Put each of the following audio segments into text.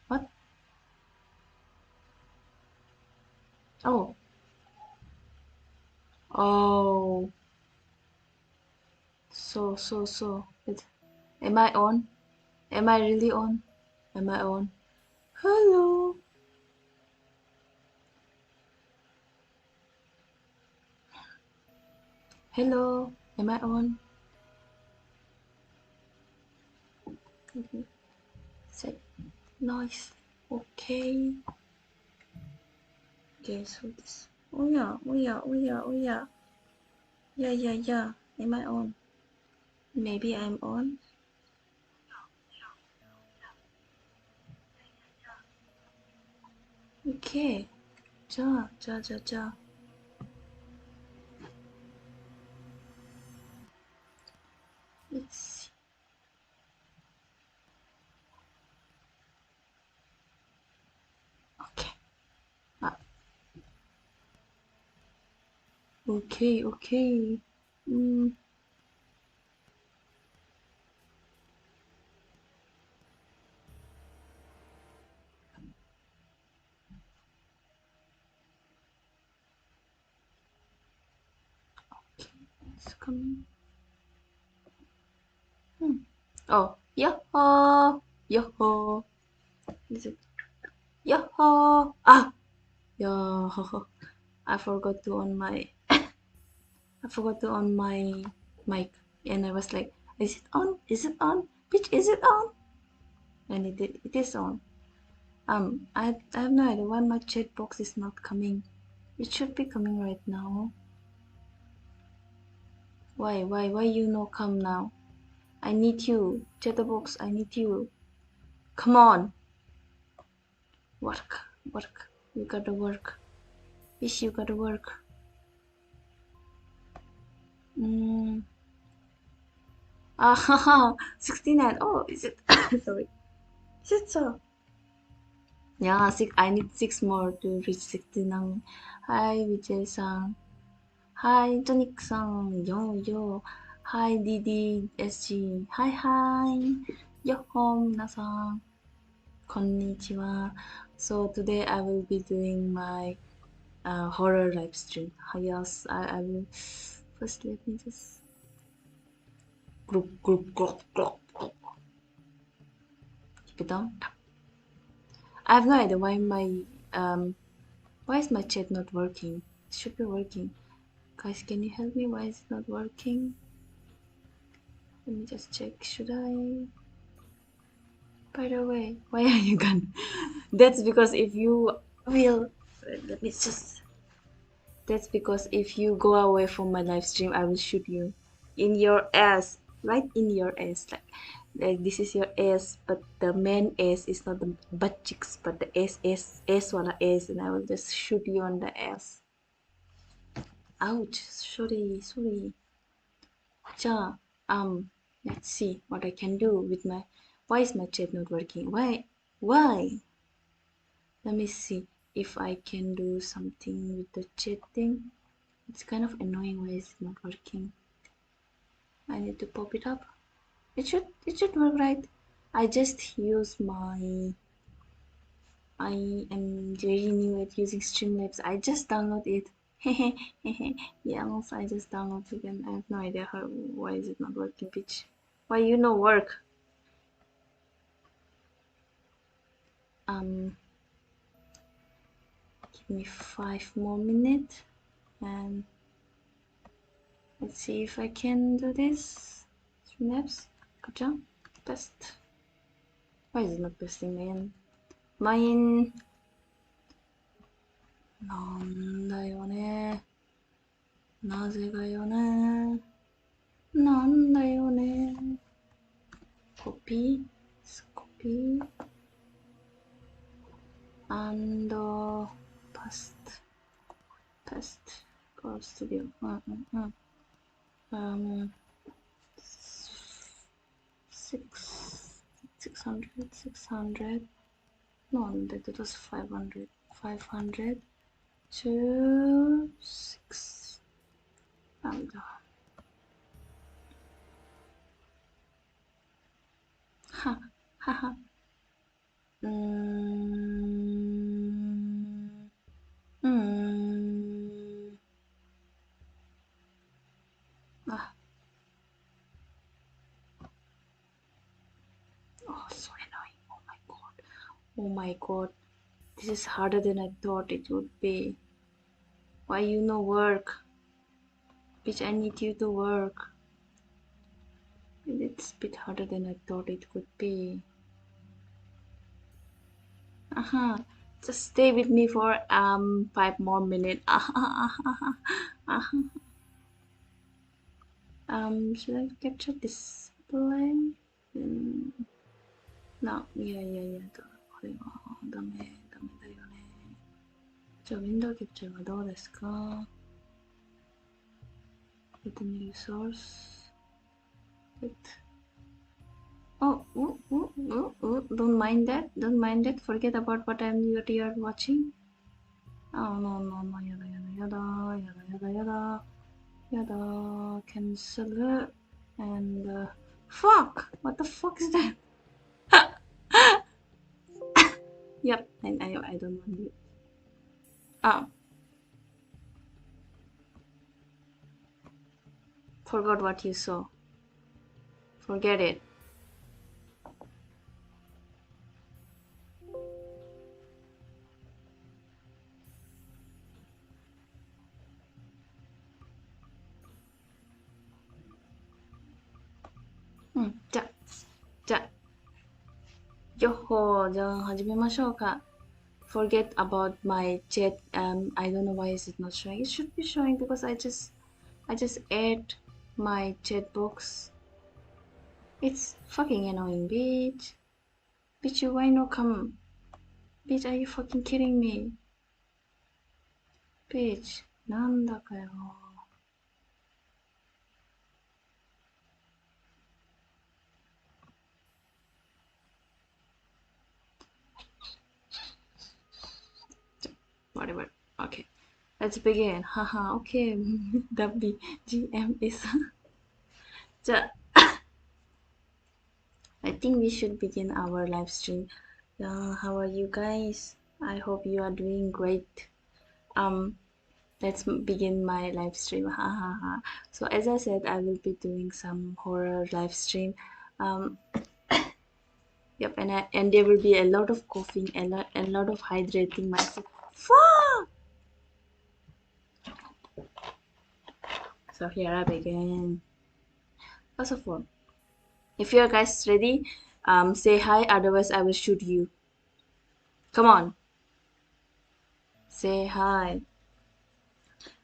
what? Oh. Oh. So. Am I on? Am I really on? Am I on? Hello. Hello. Am I on? Okay. Set noise. Okay. Okay, so this. Oh yeah. Yeah. Am I on? Maybe I'm on. Okay. Ja. Let's see. Okay. Okay. Mm. Okay. It's coming. Oh. Yo-ho. Is it? Yo-ho. Ah. Yo. I forgot to on my mic, and I was like, is it on? Is it on? Bitch, is it on? And it is on. I have no idea why my chat box is not coming. It should be coming right now. Why you no come now? I need you. Chat box, I need you. Come on. Work. You gotta work. Wish you gotta work. Ah, 69. Oh, is it? Sorry. Is it so? Yeah, I need 6 more to reach 69. Hi, Vijay-san. Hi, Tonic-san. Yo. Hi, Didi SG. Hi. Yoho, minasan. Konnichiwa. So today I will be doing my horror live stream. Yes, I will. First, let me just group. Keep it down. I have no idea why is my chat not working? It should be working. Guys, can you help me? Why is it not working? Let me just check. Should I? By the way, why are you gone? That's because if you will, let me just. That's because if you go away from my live stream, I will shoot you in your ass, right in your ass. Like this is your ass, but the main ass is not the butt cheeks, but the ass wala ass, and I will just shoot you on the ass. Ouch! Sorry. Ja, let's see what I can do with my. Why is my chat not working? Why? Let me see if I can do something with the chat thing. It's kind of annoying. Why is it not working? I need to pop it up. It should work, right? I just use my. I am very new at using Streamlabs. I just download it. Yeah, also I just downloaded it and I have no idea why is it not working, bitch. Why you no work? Give me 5 more minutes and let's see if I can do this. Streamlabs, good job. Best. Why is it not besting, man? Mine. なんだよね。なぜがよね。なんだよね。Copy, and paste. Go studio. 600. No, that was 500. 500 to 6. And ha. Mm, mm. Ah, oh, so annoying. Oh my god. Oh my god. This is harder than I thought it would be. Why you no work? Bitch, I need you to work. It's a bit harder than I thought it could be. Uh-huh. Just stay with me for 5 more minutes. Should I capture display? Mm, no, yeah. これはダメだよね。じゃあ、ウィンドウキャプチャーはどうですか？ Get a new source. Oh, don't mind that. Don't mind that. Forget about what you are watching. Oh, no. Yada. Cancel. And, fuck! What the fuck is that? Yep, I don't want it. Oh, forgot what you saw. Forget it.じゃ、よっほー、じゃあ始めましょうか。Forget about my chat. I don't know why is it not showing. It should be showing because I just add my chat box. It's fucking annoying, bitch. Bitch, you why no come? Bitch, are you fucking kidding me? Bitch, なんだかよ。Whatever. Okay. Let's begin. Haha, okay. The BGM is. じゃあ I think we should begin our live stream. How are you guys? I hope you are doing great. Let's begin my live stream. So as I said, I will be doing some horror live stream. Um, yep, and there will be a lot of coughing, a lot of hydrating myself. Fuck! So here I begin. First of all, if you are guys ready, say hi. Otherwise, I will shoot you. Come on, say hi,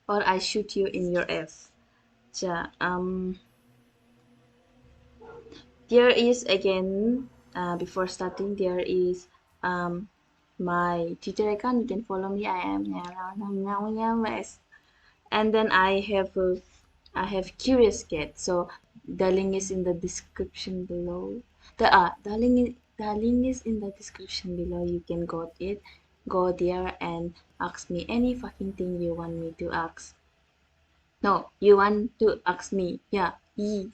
or I shoot you in your F. Ja, there is again. Before starting, there is my Twitter account. You can follow me. I am West. And then I have Curious Cat. So the link is in the description below. The link is in the description below. You can go there and ask me any fucking thing you want me to ask. No, you want to ask me. Yeah,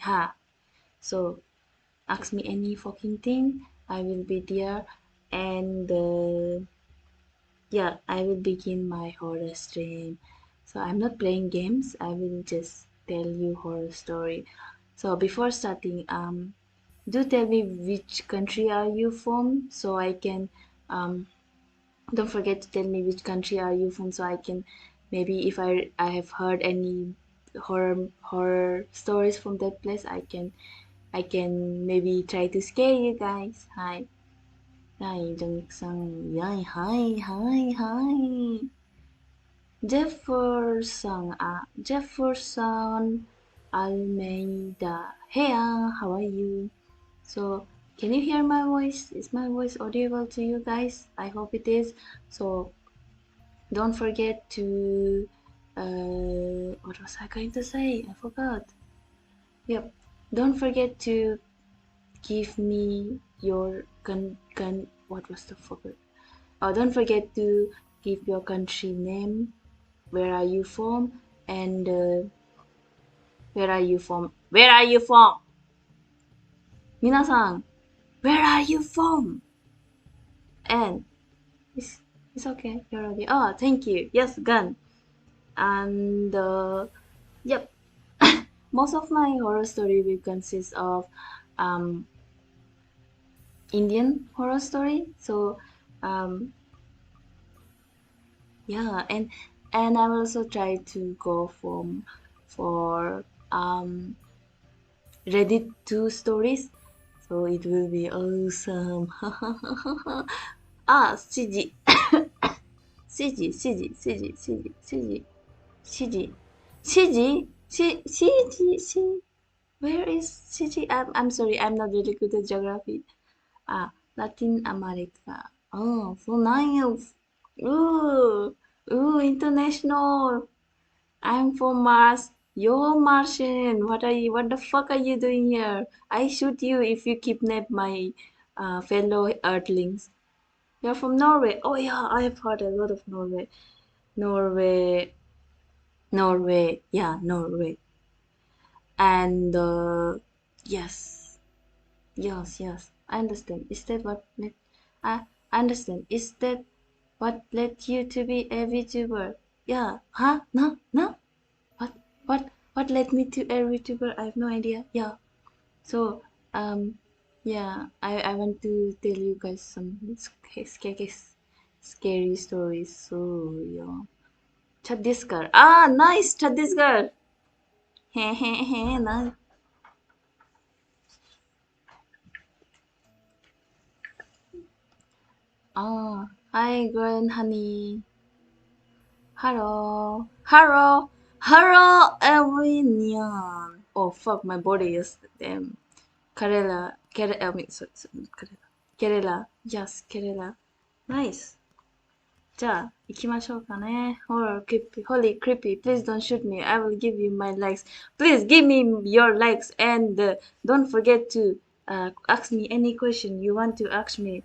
ha. So ask me any fucking thing. I will be there, and yeah, I will begin my horror stream. So I'm not playing games. I will just tell you horror story. So before starting, do tell me which country are you from, so I can don't forget to tell me which country are you from, so I can maybe if I have heard any horror stories from that place, I can maybe try to scare you guys. Hi. Hi. Jefferson Almeida. Hey, how are you? So, can you hear my voice? Is my voice audible to you guys? I hope it is. So, don't forget to. What was I going to say? I forgot. Yep. Don't forget to give me your what was the forget? Oh, don't forget to give your country name. Where are you from? And where are you from? Where are you from? 皆さん Where are you from? And it's okay. You're ready. Oh, thank you. Yes, gun. And yep, most of my horror story will consist of um, Indian horror story. So yeah, and I will also try to go for Reddit 2 stories. So it will be awesome. Ah, CG, CG, CG, CG, CG, CG, CG, CG, CG, CG. Where is CG? I'm sorry, I'm not really good at geography. Ah, Latin America. Oh, so nice. Ooh, ooh, international. I'm from Mars. You're Martian. What are you? What the fuck are you doing here? I shoot you if you kidnap my fellow Earthlings. You're from Norway. Oh yeah, I've heard a lot of Norway. Norway, Norway. Yeah, Norway. And yes, yes, yes. I understand. Is that what let? I understand. Is that what led you to be a VTuber? Yeah. Huh? No, no. What? What led me to a VTuber? I have no idea. Yeah. So, yeah, I want to tell you guys some scary stories. So, yeah. Chhattisgarh. Ah, nice, Chhattisgarh. Heh heh heh, nice. Ah, hi, girl and honey. Hello, hello, hello, everyone. Oh fuck, my body is Kerala. I mean, sorry, Kerala. Kerala. Yes, Kerala. Nice. じゃあ、行きましょうかね。Horror, creepy, holy creepy. Please don't shoot me. I will give you my likes. Please give me your likes and don't forget to ask me any question you want to ask me.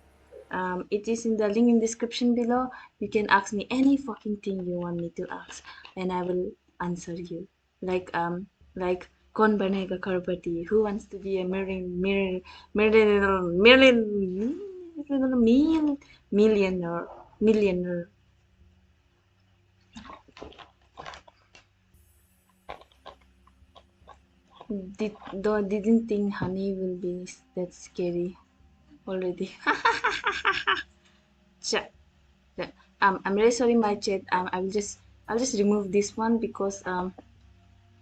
It is in the link in description below. You can ask me any fucking thing you want me to ask, and I will answer you. Like कौन बनेगा करोड़पति? Who wants to be a millionaire? Millionaire. Didn't think honey will be that scary already. Sure. Yeah. I'm really sorry, my chat. I'll just remove this one because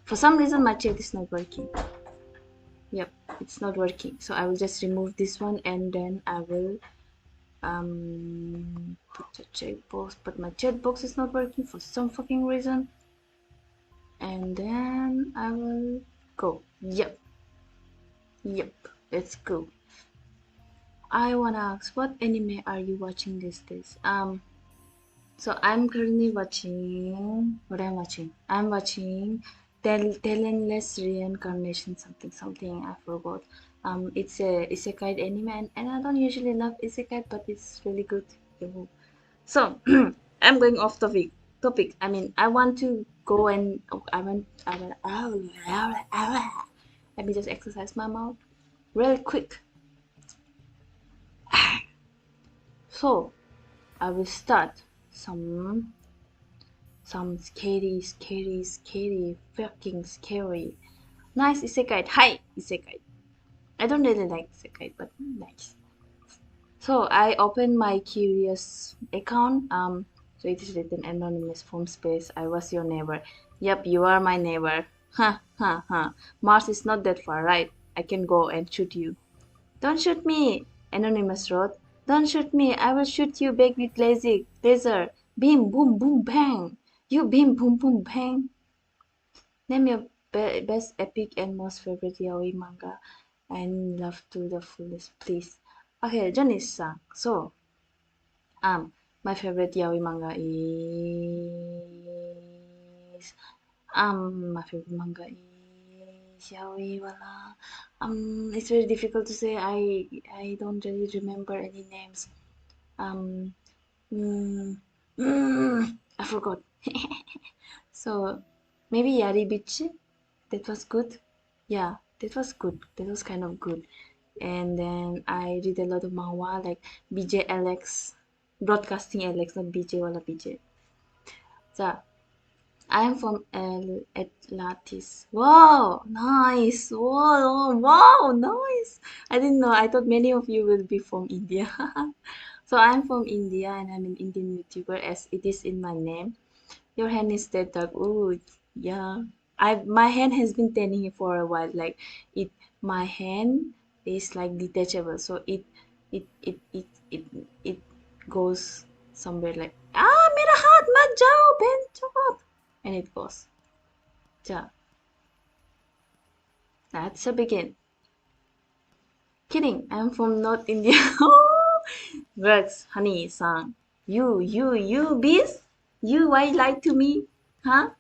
for some reason my chat is not working. Yep, it's not working. So I will just remove this one and then I will put the chat box. But my chat box is not working for some fucking reason. And then I will go. Yep, yep. Let's go. I wanna ask, what anime are you watching these days? So I'm currently watching what I'm watching. I'm watching Talentless Reincarnation something I forgot. It's a isekai anime and I don't usually love isekai but it's really good. So I'm going off topic. I mean I want to go and let me just exercise my mouth real quick. So I will start some scary, fucking scary. Nice isekai. Hi, isekai. I don't really like isekai, but nice. So I opened my curious account. So it is written anonymous from space. I was your neighbor. Yep, you are my neighbor. Ha ha ha. Mars is not that far, right? I can go and shoot you. Don't shoot me, Anonymous wrote. Don't shoot me. I will shoot you back with laser. Beam, boom, boom, bang. You beam, boom, boom, bang. Name your best epic and most favorite yaoi manga and love to the fullest, please. Okay, Janice-san. So, my favorite yaoi manga is my favorite manga is yaoi wala. It's very difficult to say. I don't really remember any names. Um, mm, I forgot. So maybe Yari Bichi. That was good. Yeah, that was good. That was kind of good. and then I read a lot of manhwa like BJ Alex, Broadcasting Alex, not BJ wala BJ. So I am from Atlantis. Wow, nice. Wow, wow, nice. I didn't know. I thought many of you will be from India. So I'm from India and I'm an Indian YouTuber as it is in my name. Your hand is dead dog. Oh, yeah. My hand has been tanning for a while. Like it, my hand is like detachable. So it it goes somewhere like मेरा हाथ मत जाओ बहन चोद, and it goes. Yeah, that's a begin. Kidding. I'm from North India. Works, honey, son. You, bees. You, why lie to me? Huh?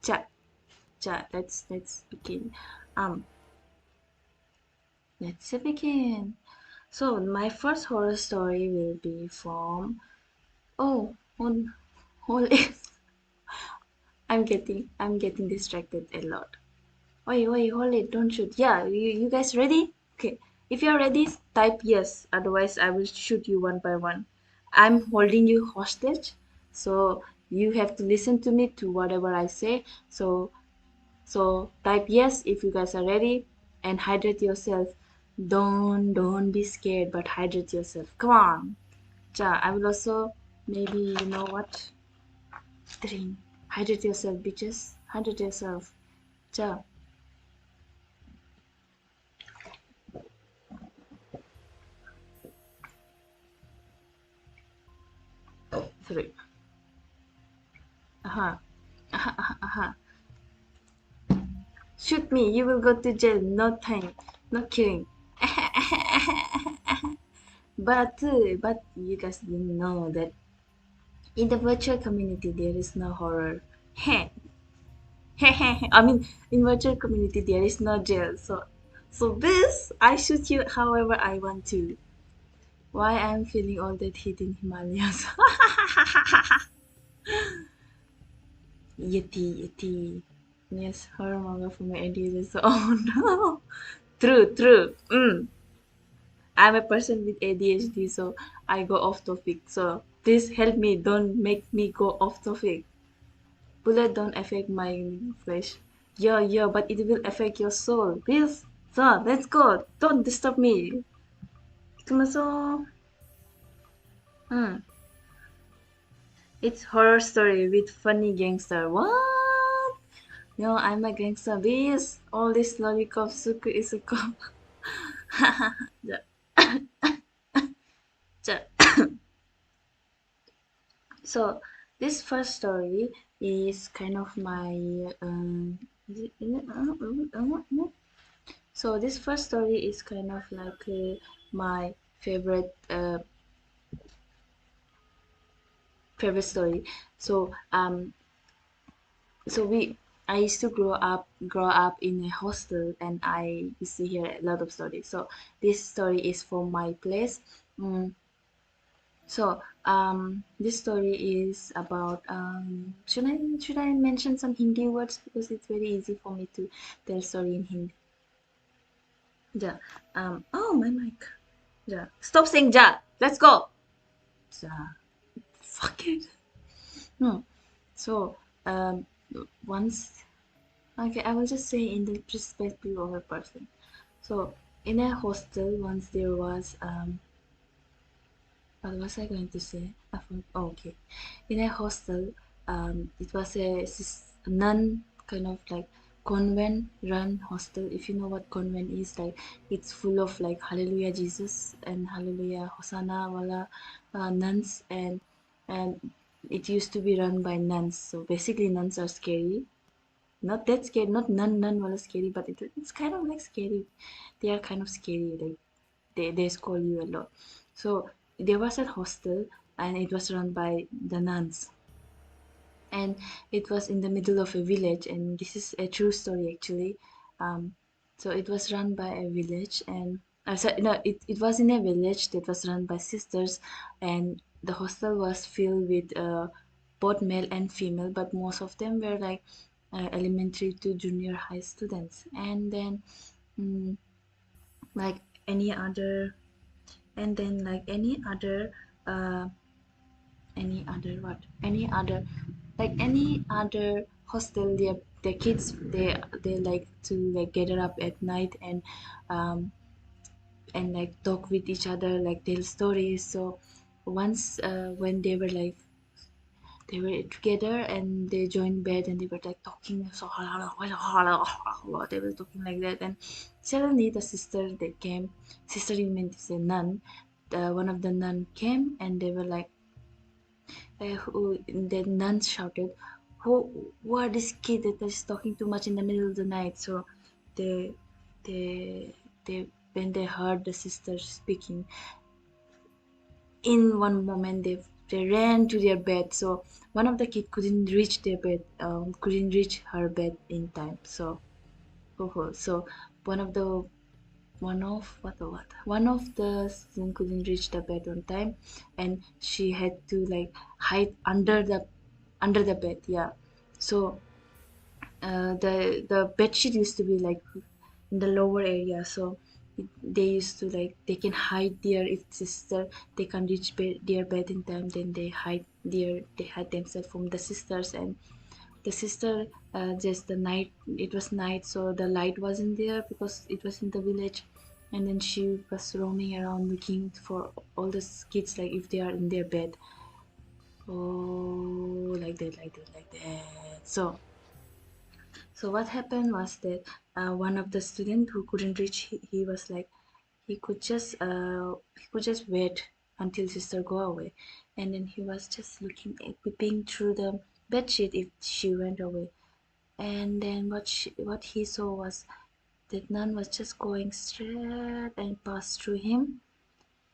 Cha, cha. Let's begin. Um, let's begin. So my first horror story will be from. Oh, on, hold. I'm getting distracted a lot. Wait, hold it, don't shoot. Yeah, you guys ready? Okay. If you're ready, type yes. Otherwise, I will shoot you one by one. I'm holding you hostage, so you have to listen to me to whatever I say. So type yes if you guys are ready, and hydrate yourself. Don't be scared, but hydrate yourself. Come on. Ja, I will also maybe you know what? Drink. Hydrate yourself, bitches. Hydrate yourself. Ja, 3. Uh-huh. Uh-huh. Shoot me, you will go to jail. No time. No kidding. But you guys didn't know that in the virtual community there is no horror. I mean, in virtual community there is no jail. So this I shoot you however I want to. Why I'm feeling all that heat in Himalayas? Yeti. Yes, horror manga for my ideas. Oh no. True. I'm a person with ADHD, so I go off topic. So please help me. Don't make me go off topic. Bullet don't affect my flesh. Yeah, but it will affect your soul. Please, so let's go. Don't disturb me. Kumaso. Hmm. It's horror story with funny gangster. What? No, I'm a gangster. Beast. All this lollipop suku isuko. Ja- ja- So this first story is kind of my so this first story is kind of like my favorite story. So so we I used to grow up in a hostel, and I used to hear a lot of stories. So this story is from my place. Mm, So, this story is about. Should I mention some Hindi words because it's very easy for me to tell story in Hindi. Ja. Oh my mic. Ja. Stop saying ja. Let's go. Ja. Fuck it. No. So, once. Okay, I will just say in the perspective of a person. So, in a hostel, once there was what was I going to say? Oh, okay. In a hostel, it was a nun kind of like convent run hostel. If you know what convent is, like it's full of like Hallelujah Jesus and Hallelujah Hosanna wala nuns, and it used to be run by nuns. So basically, nuns are scary. Not that scary, not nun wala scary, but it's kind of like scary. They are kind of scary. Like they scold you a lot. So there was a hostel, and it was run by the nuns, and it was in the middle of a village, and this is a true story actually. So it was run by a village, and no, it was in a village that was run by sisters, and the hostel was filled with both male and female, but most of them were like elementary to junior high students, and then like any other, and then like uh any other, like any other hostel, their kids, they like to like gather up at night um and like talk with each other, like tell stories. So once when they were together and they joined bed and they were like talking, so they were talking like that, and suddenly the sister, they came, sister, you meant to say nun, one of the nun came, and they were like, the nun shouted, who are this kid that is talking too much in the middle of the night? So they they when they heard the sister speaking, in one moment they ran to their bed. So one of the kid couldn't reach their bed, couldn't reach her bed in time. So so one of the one of the student couldn't reach the bed on time, and she had to like hide under the bed. Yeah. So the bed sheet used to be like in the lower area, so they used to like, they can hide there. If sister, they can reach their bed in time, then they hide themselves from the sisters. And the sister, just the night, it was night, so the light wasn't there because it was in the village. And then she was roaming around looking for all the kids, like if they are in their bed. Oh, like that, like that, like that. So what happened was that one of the student who couldn't reach, he was like, he could just wait until sister go away, and then he was just looking, peeping through the bed sheet if she went away. And then what he saw was that nun was just going straight and passed through him.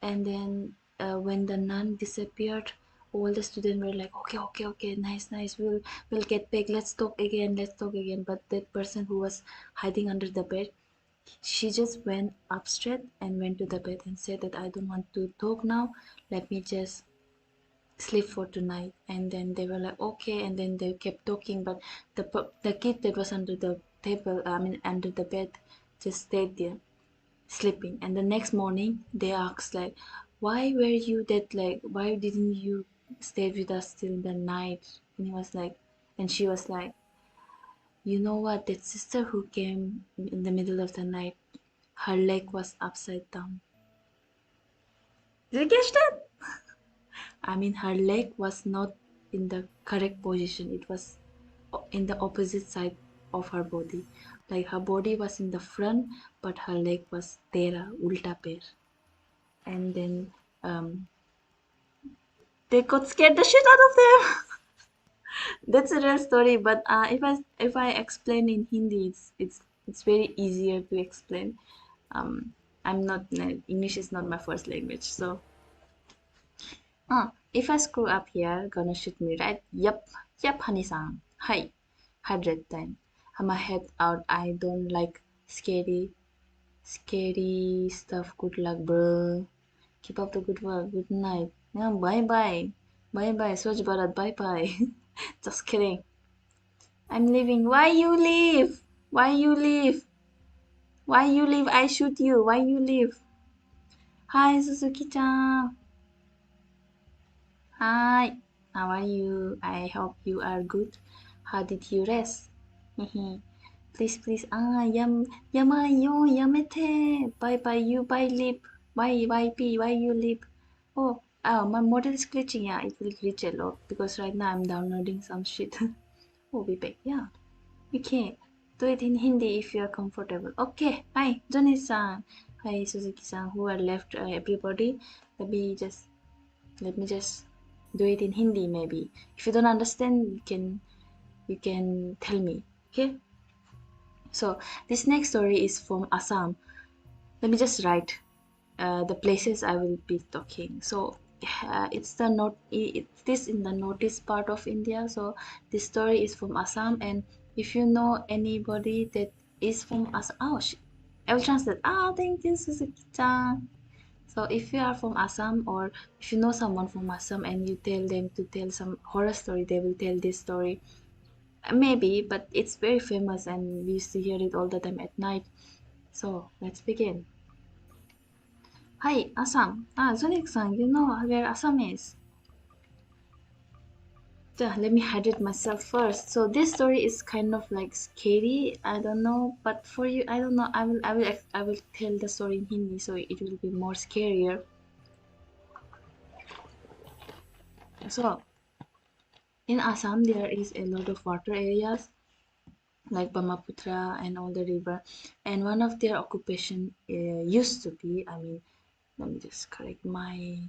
And then when the nun disappeared, all the students were like, okay, okay, okay, nice, nice, we'll get back, let's talk again, let's talk again. But that person who was hiding under the bed, she just went up straight and went to the bed and said that I don't want to talk now, let me just sleep for tonight. And then they were like, okay, and then they kept talking. But the kid that was under the table, I mean under the bed, just stayed there sleeping. And the next morning they asked like, why were you that, like why didn't you stay with us till the night? And he was like, and she was like, you know what, that sister who came in the middle of the night, her leg was upside down. Did you catch that? I mean, her leg was not in the correct position, it was in the opposite side of her body. Like her body was in the front, but her leg was tera, ulta pair. And then they got scared the shit out of them. That's a real story, but if I explain in Hindi, it's very easier to explain. Um, I'm not English is not my first language, so if I screw up here, gonna shoot me, right? Yep, honey-san. Hi, 100 times. I'm a head out. I don't like scary stuff. Good luck, bro. Keep up the good work. Good night. Yeah, bye bye. Bye bye. Swaj Bharat. Bye bye. Just kidding. I'm leaving. Why you leave? Why you leave? Why you leave? I shoot you. Why you leave? Hi, Suzuki-chan. Hi. How are you? I hope you are good. How did you rest? Please, please. Yamayo, yamete. Bye bye, you bye leave. Why you leave? My model is glitching. Yeah, it will glitch a lot because right now I'm downloading some shit. Oh, be back. Yeah. Okay, do it in Hindi if you are comfortable. Okay, hi, Johnny-san. Hi, Suzuki-san. Who are left? Everybody. Let me just do it in Hindi. Maybe if you don't understand, you can tell me. Okay. So this next story is from Assam. Let me just write the places I will be talking. So it is in the northeast part of India. So this story is from Assam, and if you know anybody that is from Assam, I will translate. Thank you, Suzuki-chan. So if you are from Assam, or if you know someone from Assam and you tell them to tell some horror story, they will tell this story. Maybe, but it's very famous and we used to hear it all the time at night. So let's begin. Hi, Assam. Zonik-san, you know where Assam is? Let me hide it myself first. So this story is kind of like scary. I don't know, but for you, I don't know. I will tell the story in Hindi, so it will be more scarier. So in Assam, there is a lot of water areas like Brahmaputra and all the river, and one of their occupation used to be. I mean, let me just correct my.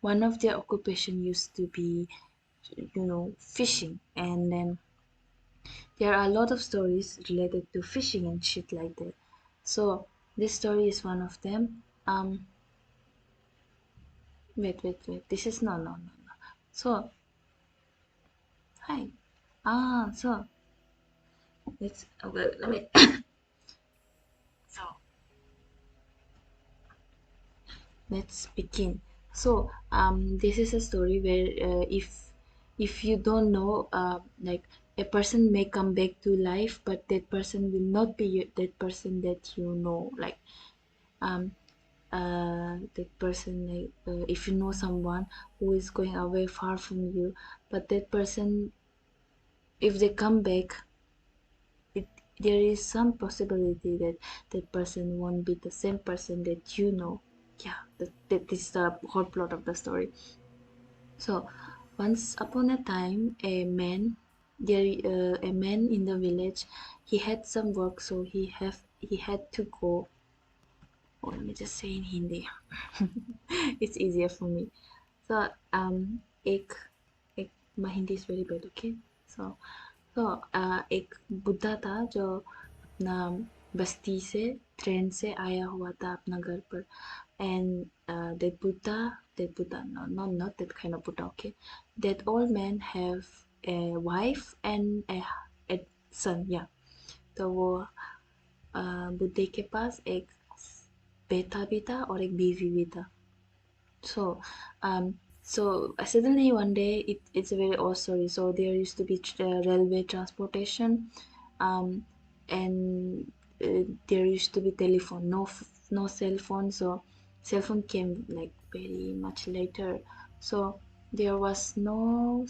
One of their occupation used to be, fishing, and then there are a lot of stories related to fishing and shit like that. So this story is one of them. Wait. This is no. So hi. So let's well, let me. So let's begin. So this is a story where if you don't know, like a person may come back to life, but that person will not be that person that you know. Like um that person, like if you know someone who is going away far from you, but that person, if they come back, it, there is some possibility that that person won't be the same person that you know. Yeah, that is the whole plot of the story. So once upon a time, a man in the village, he had some work, so he had to go. Oh, let me just say in Hindi. It's easier for me. So एक एक my Hindi is very bad, okay? So एक बुद्धा था जो अपना बस्ती से train से आया हुआ था अपना घर पर, and that Buddha, no, not that kind of Buddha, okay? That old man have a wife and a son, yeah. तो वो बुद्धे के पास एक बेटा भी था और एक बीवी भी था. So, suddenly one day, it's a very old story. So there used to be railway transportation, um, and there used to be telephone. No cell phone. So cell phone came like very much later. So there was no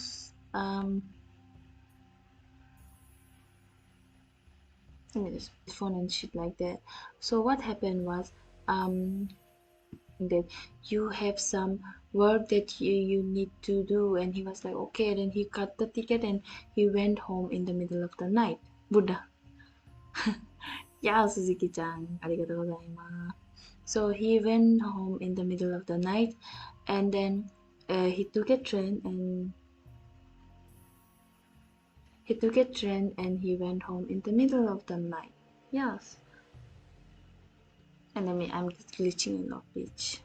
phone and shit like that. So what happened was that you have some work that you need to do, and he was like okay, then he cut the ticket and he went home in the middle of the night. Buddha. Yeah, Suzuki-chan, arigatou gozaimasu. So he went home in the middle of the night, and then he took a train and he went home in the middle of the night. Yes. And I'm just glitching a lot, bitch.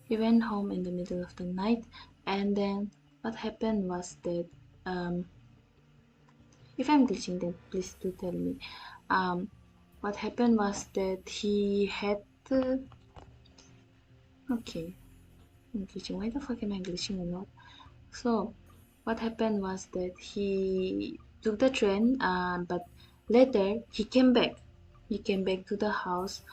He went home in the middle of the night, and then what happened was that, um, if I'm glitching, then please do tell me. What happened was that he had the. Okay, I'm glitching. Why the fuck am I glitching a lot? So, what happened was that he took the train, but later he came back. He came back to the house.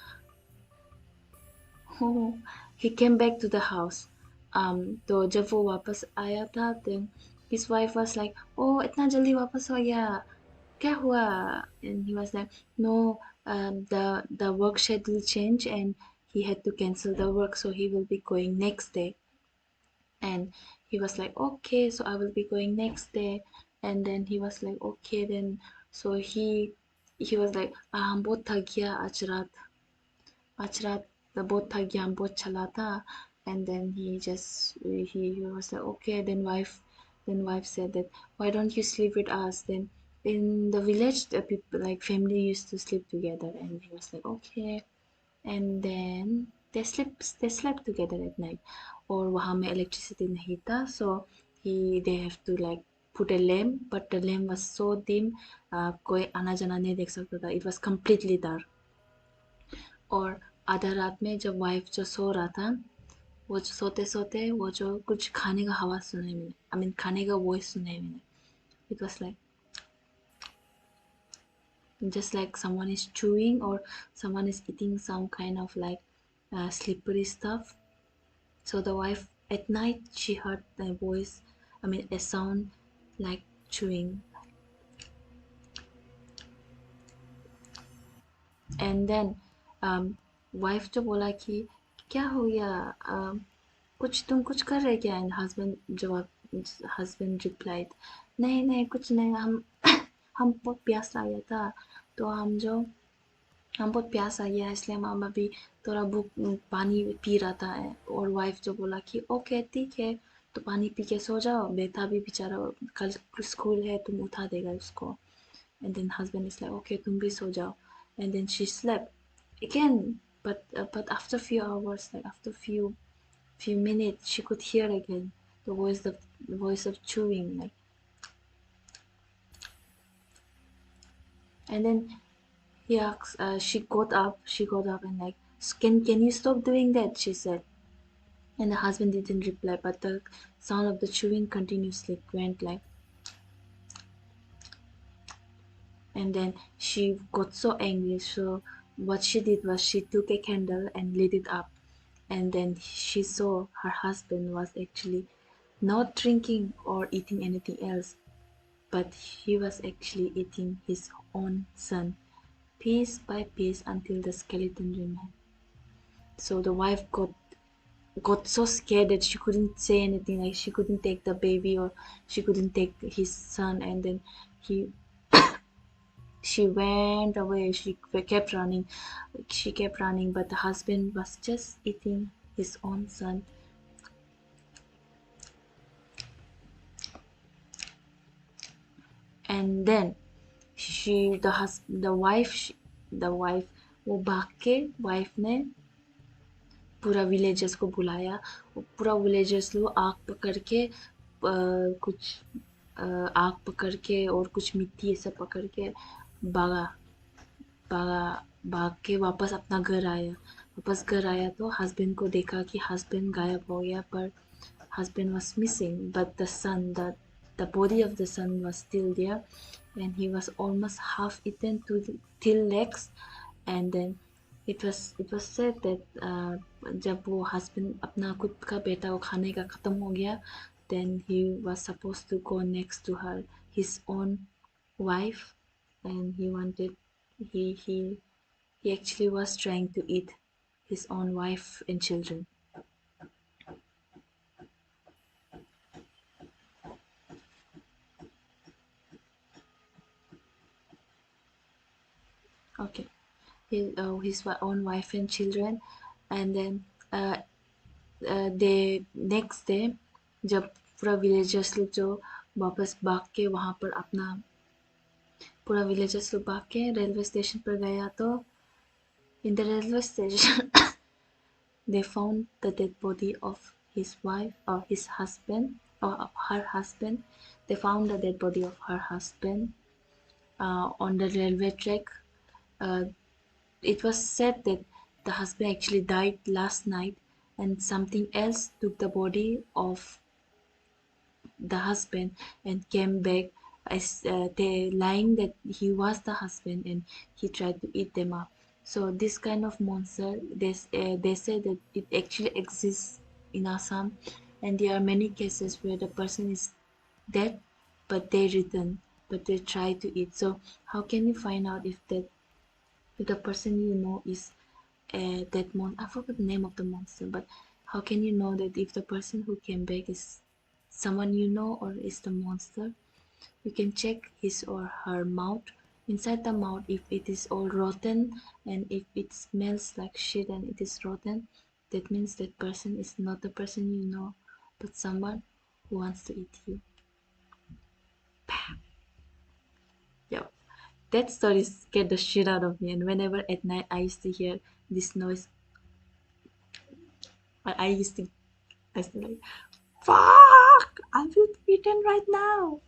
He came back to the house. तो जब वो वापस आया था, then his wife was like, oh इतना जल्दी वापस हो गया, क्या हुआ? And he was like, no, the work schedule changed and he had to cancel the work, so he will be going next day. And he was like, okay, so I will be going next day. And then he was like, okay, then so he was like, बहुत थक गया आज रात. Achrat, the both Thagyam, both Chalata, and then he was like, okay. Then wife said that, why don't you sleep with us? Then in the village, the people like family used to sleep together, and he was like, okay. And then they slept together at night. और वहाँ में electricity नहीं था, so they have to like put a lamp, but the lamp was so dim, कोई आना जाना नहीं देख सकता था. It was completely dark. और आधा रात में जब वाइफ जो सो रहा था, वो जो सोते सोते वो जो कुछ खाने का आवाज सुने मैंने, आई मीन खाने का वॉइस सुने मैंने. It was like just like someone is chewing or someone is eating some kind of like slippery stuff. So the wife at night she heard a voice, I mean a sound like chewing, and then wife जो बोला कि क्या हो गया, कुछ तुम कुछ कर रहे क्या, एंड हस्बैंड रिप्लाइड नहीं नहीं कुछ नहीं, हम हम बहुत प्यास आ गया था, तो हम बहुत प्यास आ गया है, इसलिए हम अभी थोड़ा भूख पानी पी रहा था। और वाइफ जो बोला कि ओके ठीक है, तो पानी पी के सो जाओ, बेटा भी बेचारा कल स्कूल है, तुम उठा देगा उसको। And then husband is like, okay, तुम भी सो जाओ. And then she slept again, but after few hours, like after few minutes, she could hear again the voice of chewing, like. And then he asks, she got up and like, can you stop doing that? She said. And the husband didn't reply, but the sound of the chewing continuously went like. And then she got so angry, so what she did was she took a candle and lit it up, and then she saw her husband was actually not drinking or eating anything else, but he was actually eating his own son, piece by piece until the skeleton remained. So the wife got so scared that she couldn't say anything, like she couldn't take the baby or she couldn't take his son. And then he she went away. She kept running, but the husband was just eating his own son. And then the wife वो भाग के wife ने पूरा villagers को बुलाया। वो पूरा villagers लोग आग पकड़ के आग पकड़ के और कुछ मिट्टी ऐसा पकड़ के भागा भागा भाग के वापस घर आया तो हस्बैंड को देखा कि हस्बैंड गायब हो गया, पर husband was missing, but the body of the son was still there, and he was almost half eaten to till legs. And then it was said that जब वो husband अपना खुद का बेटा को खाने का खत्म हो गया, then he was supposed to go next to her, his own wife, and he he actually was trying to eat his own wife and children. Okay. His own wife and children. And then they next day जब पूरा villagers लोग जो वापस भाग के वहाँ पर अपना पूरा विलेजर्स लोग भाग के रेलवे स्टेशन पर गया तो in the railway station they found the dead body of his wife or his husband or of her husband. They found the dead body of her husband on the railway track. uh, It was said that the husband actually died last night and something else took the body of the husband and came back as they lying that he was the husband and he tried to eat them up. So this kind of monster, they say that it actually exists in Assam, and there are many cases where the person is dead but they return, but they try to eat. So how can you find out if the person you know is I forgot the name of the monster, but how can you know that if the person who came back is someone you know or is the monster? You can check his or her mouth. Inside the mouth, if it is all rotten and if it smells like shit and it is rotten, that means that person is not the person you know, but someone who wants to eat you. Yo, that story scared the shit out of me, and whenever at night I used to hear this noise, I used to like, fuck! I will be eaten right now.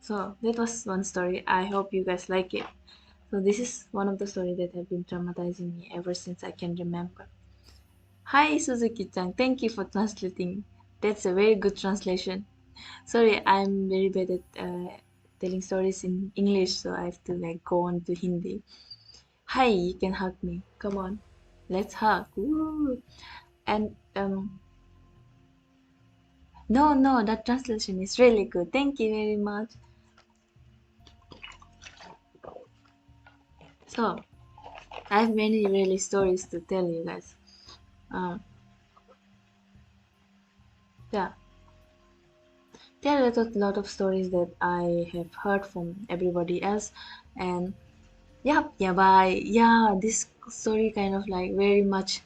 So that was one story. I hope you guys like it. So this is one of the stories that have been traumatizing me ever since I can remember. Hi Suzuki-chan, thank you for translating. That's a very good translation. Sorry, I'm very bad at telling stories in English, so I have to like go on to Hindi. Hi, you can hug me. Come on. let's hug. Woo. And no, that translation is really good. Thank you very much. So I have many really stories to tell you guys. Um, yeah, there are a lot of stories that I have heard from everybody else, and yeah, bye. Yeah, this story kind of like very much,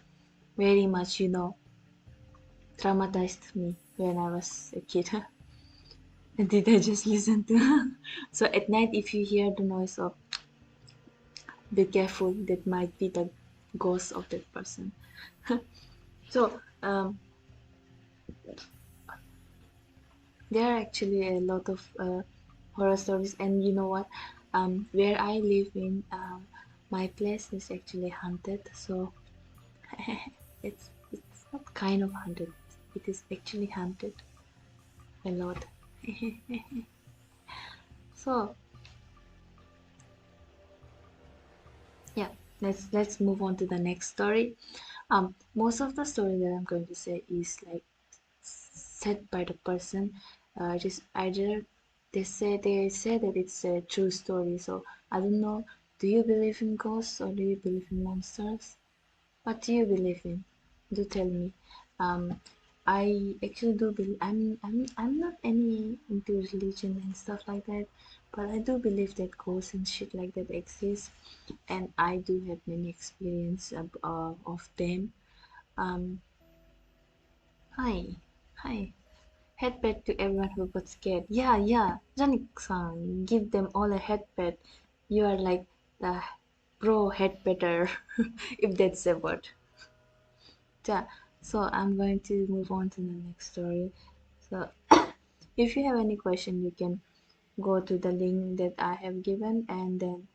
traumatized me when I was a kid. Did I just listen to? So at night, if you hear the noise of, be careful. That might be the ghost of that person. So there are actually a lot of horror stories, and you know what? Where I live in, my place is actually haunted. So it's not kind of haunted. It is actually haunted a lot. So yeah, let's move on to the next story. Most of the story that I'm going to say is like said by the person. It is either they say that it's a true story. So I don't know. Do you believe in ghosts or do you believe in monsters? What do you believe in? Do tell me. Um, I actually do believe. I'm not any into religion and stuff like that, but I do believe that ghosts and shit like that exist, and I do have many experience of them. Um, hi, hi. Headbed to everyone who got scared. Yeah. Janik-san, give them all a headbed. You are like the pro headbetter, if that's a word. Yeah. So I'm going to move on to the next story. So if you have any question, you can go to the link that I have given, and then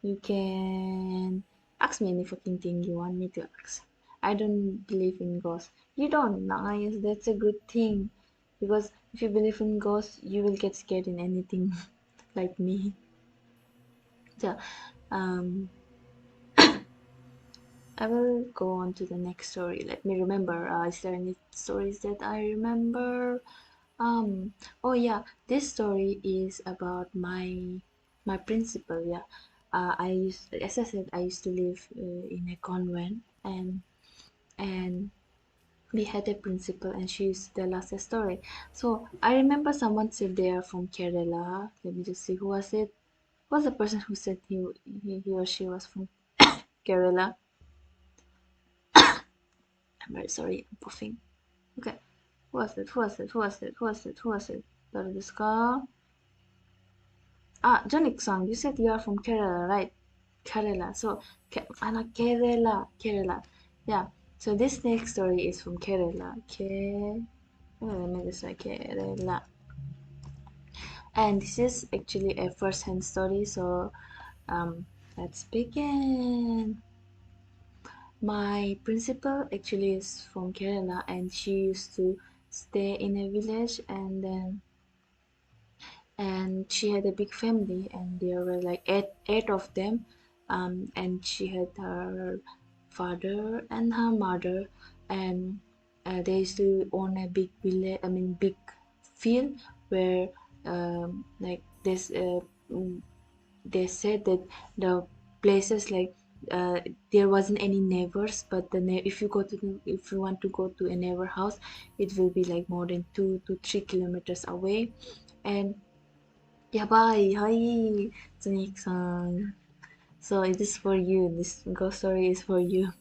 you can ask me any fucking thing you want me to ask. I don't believe in ghosts. You don't? Nice. That's a good thing. Because if you believe in ghosts, you will get scared in anything like me. So, um, I will go on to the next story. Let me remember. Is there any stories that I remember? Oh yeah, this story is about my principal. Yeah, as I said, I used to live in a convent, and we had a principal, and she used to tell us a story. So I remember someone said they are from Kerala. Let me just see who was it. Who was the person who said he or she was from Kerala? I'm very sorry, I'm puffing. Okay, who was it? Who was it? Who was it? Who was it? Who was it? 誰ですか? Janik-san, you said you are from Kerala, right? Kerala. So, Kerala. Yeah. So this next story is from Kerala. Let me just say Kerala. And this is actually a first-hand story. So, um, let's begin. My principal actually is from Kerala, and she used to stay in a village, and she had a big family, and there were like eight of them, and she had her father and her mother, and they used to own a big village, I mean big field, where like this they said that the places like there wasn't any neighbors, but if you if you want to go to a neighbor house, it will be like more than 2 to 3 kilometers away. And yeah, bye. Hi, Tsunik-san. So it is for you. This ghost story is for you.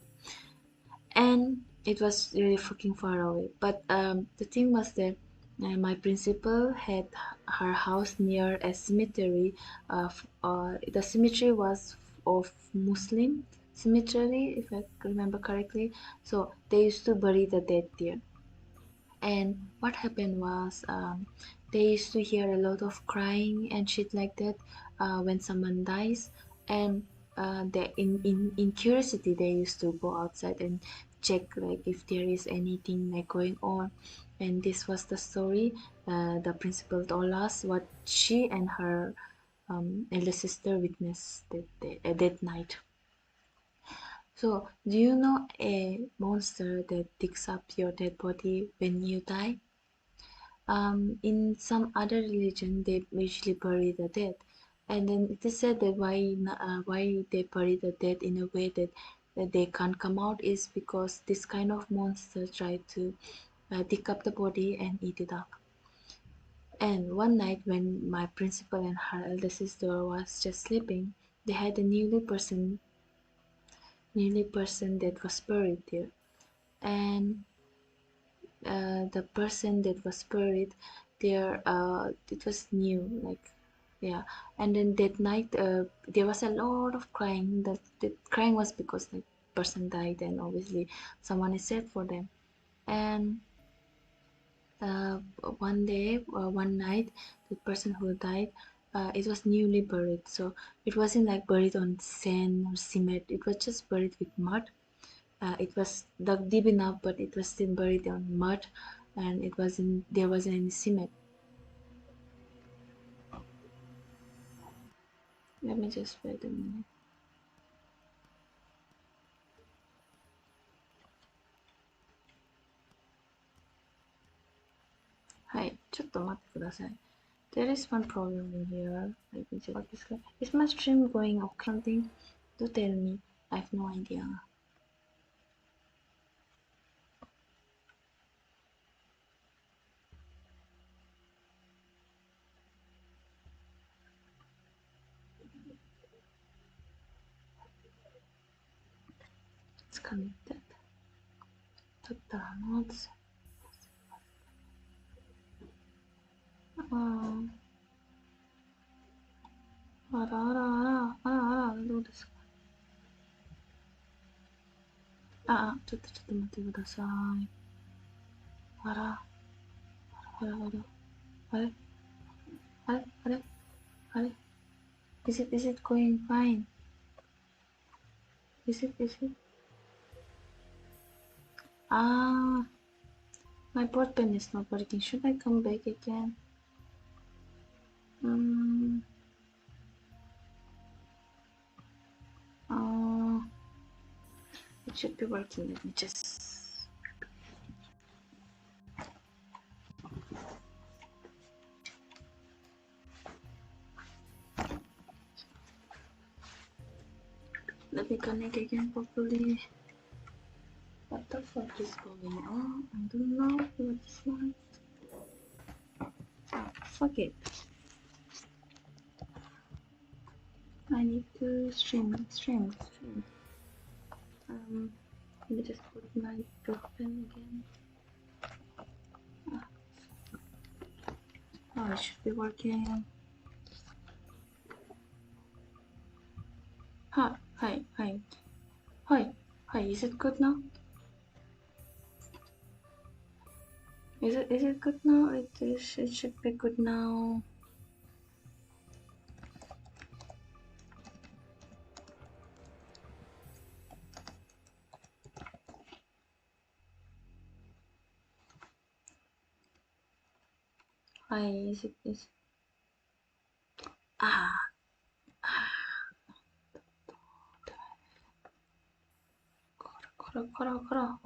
And it was really fucking far away. But the thing was that my principal had her house near a cemetery. The cemetery was of Muslim cemetery, if I remember correctly. So they used to bury the dead there. And what happened was, they used to hear a lot of crying and shit like that when someone dies. And they, in curiosity, they used to go outside and check like if there is anything like going on. And this was the story the principal told us what she and her elder sister witnessed that night. So, do you know a monster that digs up your dead body when you die? In some other religion, they usually bury the dead, and then it is said that why they bury the dead in a way that they can't come out is because this kind of monster try to dig up the body and eat it up. And one night, when my principal and her elder sister was just sleeping, they had a newly person that was buried there, and the person that was buried there, it was new, like, yeah. And then that night, there was a lot of crying. The crying was because the person died, and obviously someone is sad for them. And uh, one night, the person who died, it was newly buried, so it wasn't like buried on sand or cement. It was just buried with mud. It was dug deep enough, but it was still buried on mud, and there wasn't any cement. Let me just wait a minute. Hi, ちょっと待ってください. There is one problem in here. Let me just what is going. Is my stream going okay? Something? Do tell me. I have no idea. It's connected. だったらなって。あらあらあらあらあら、どうですか？ちょっと待ってください。あらあらあらあれあれあれあれ is it going fine? Is it ah my broadband is not working. Should I come back again? Uh, it should be working. Let me just. Let me connect again properly. What the fuck is going on? I don't know what's not. Fuck it. I need to stream. Let me just put my broadband again. Oh, it should be working. Hi. Is it good now? Is it good now? It should be good now. Hi, is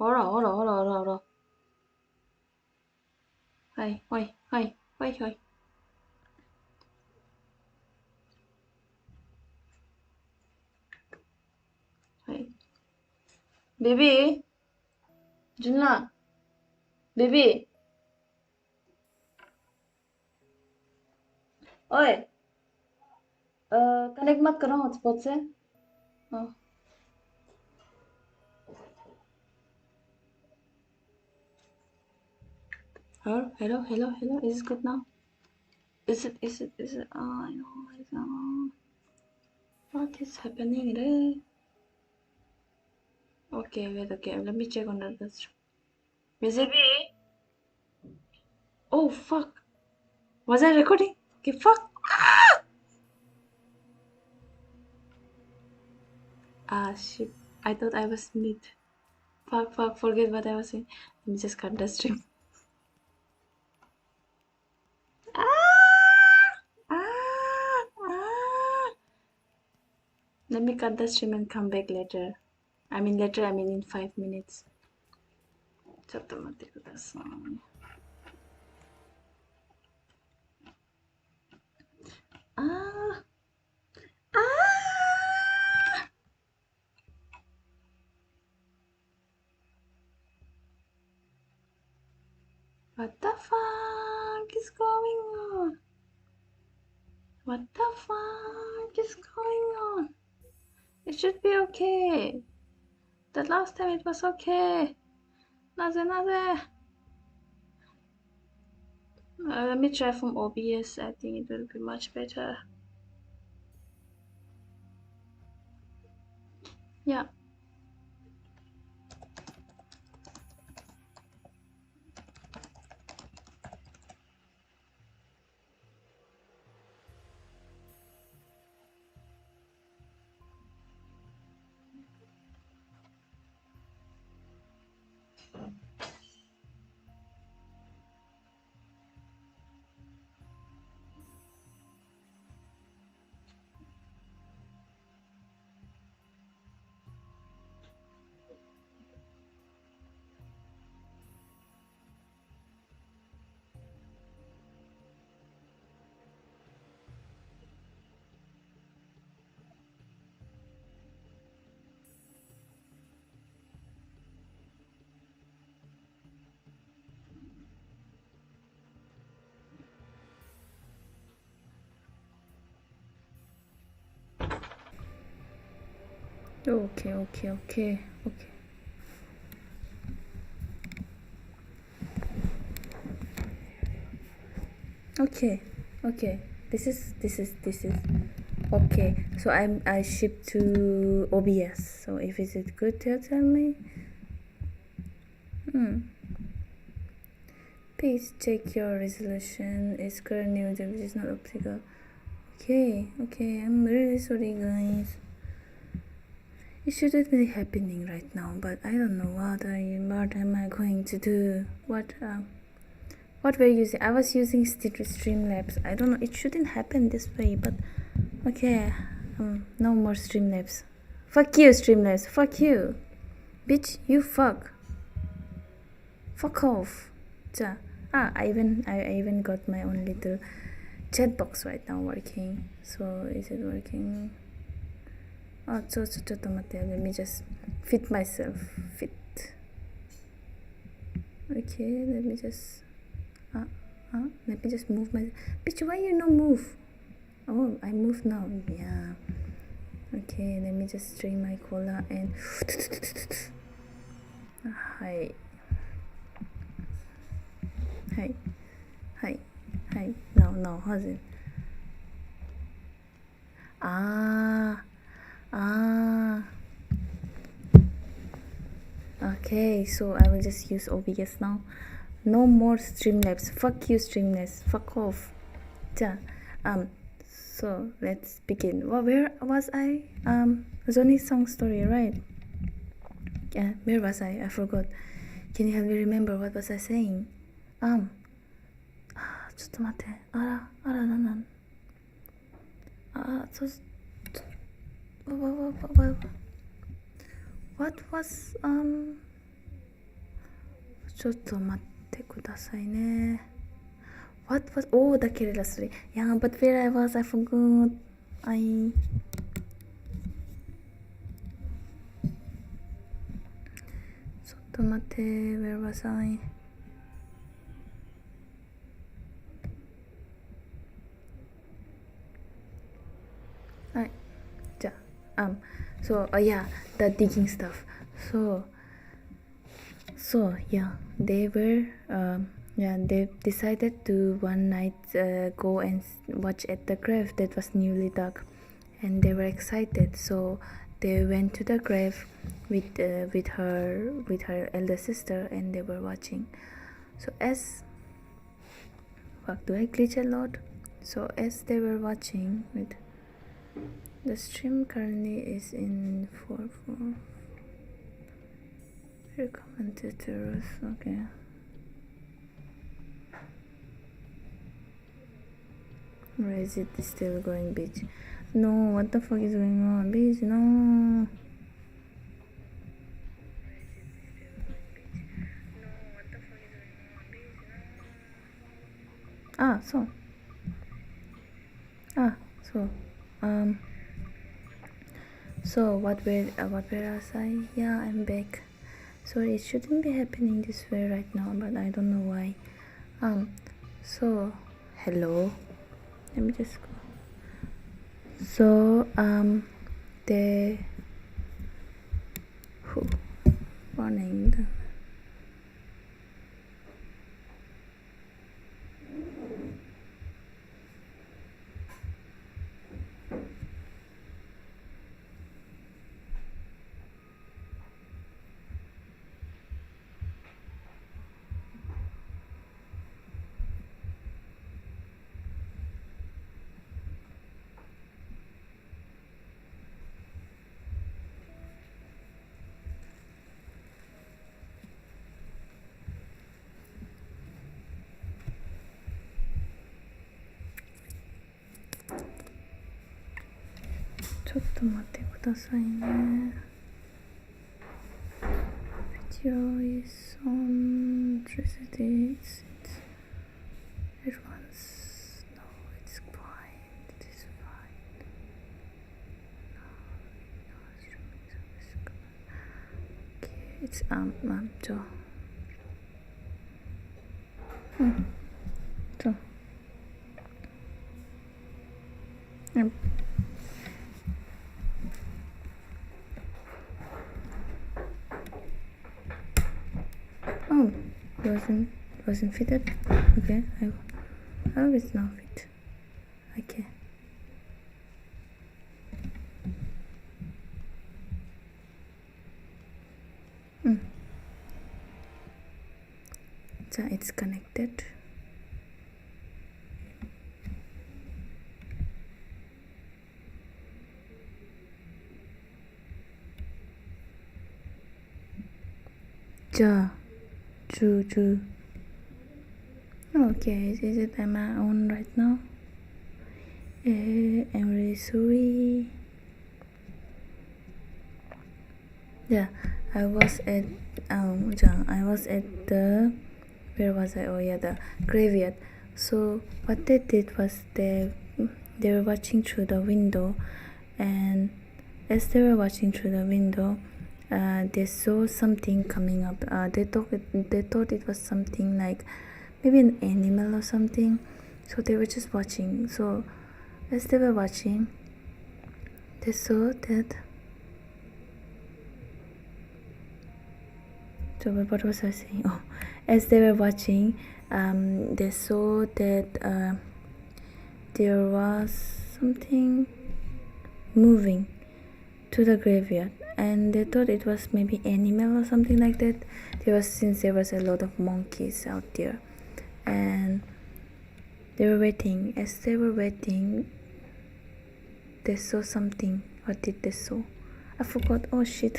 어라. Hi. Hi. Baby, Junla, baby. ओए, connect मत करो hotspot से. हाँ. Hello. Is it good now? Is it? Oh, I know. What is happening there? Okay, wait, okay. Let me check on the stream. Is it? Oh, fuck. Was I recording? Okay, fuck. Shit. I thought I was mute. Fuck, forget what I was saying. Let me just cut the stream. Let me cut the stream and come back later. I mean later, I mean in 5 minutes. ちょっと待ってください。あー。あー。What the fuck is going on? What the fuck is going on? It should be okay. The last time it was okay. なぜなぜ? Let me try from OBS. I think it will be much better. Yeah. Okay, okay, okay, okay. Okay, okay. This is okay. So I ship to OBS. So if is it good, tell me. Please check your resolution. It's current new which is not optical. Okay, okay. I'm really sorry, guys. It shouldn't be happening right now, but I don't know what am I going to do? What we're using? I was using Streamlabs. I don't know. It shouldn't happen this way, but okay. No more Streamlabs. Fuck you, Streamlabs. Fuck you, bitch. You fuck. Fuck off. Ja. I even got my own little chat box right now working. So is it working? Oh, let me just fit myself. Fit. Okay, let me just move my. Bitch, why you not move? Oh, I move now. Yeah. Okay, let me just drink my cola and. Hi. Hi. Hi. Hi. No, hasn't. Okay, so I will just use OBS now. No more Streamlabs. Fuck you, Streamlabs. Fuck off. Ja. So let's begin. Well, where was I? Johnny's song story, right? Yeah, where was I? I forgot. Can you help me remember what was I saying? ちょっと待って。なんなん。What was ちょっと待ってくださいね。What was the Kerala story? Yeah, but where I was, I forgot. ちょっと待って。Where was I? So yeah, the digging stuff. So yeah, they were they decided to one night go and watch at the grave that was newly dug, and they were excited. So they went to the grave with her elder sister, and they were watching. So as fuck, do I glitch a lot? So as they were watching with. The stream currently is in 4:4. Commentators, okay. Or is it still going, bitch? No, what the fuck is going on, bitch? No. So what where was I? Yeah, I'm back. Sorry, it shouldn't be happening this way right now, but I don't know why. So hello, let me just go. So the morning. Video is on electricity. It runs. No, it's fine. It is fine. No, streaming service. Okay, it's so. So. Oh, wasn't fitted. Okay, I hope it's not fit. Okay. So it's connected. Ju. Okay, is it am I on right now? I'm really sorry. Yeah, I was at the, where was I? Oh yeah, the graveyard. So what they did was they were watching through the window, and as they were watching through the window, they saw something coming up. They thought it was something like maybe an animal or something. So they were just watching. So as they were watching, they saw that. So what was I saying? Oh, as they were watching, they saw that there was something moving to the graveyard, and they thought it was maybe animal or something like that. Since there was a lot of monkeys out there, and they were waiting. As they were waiting, they saw something. What did they saw? I forgot. Oh shit!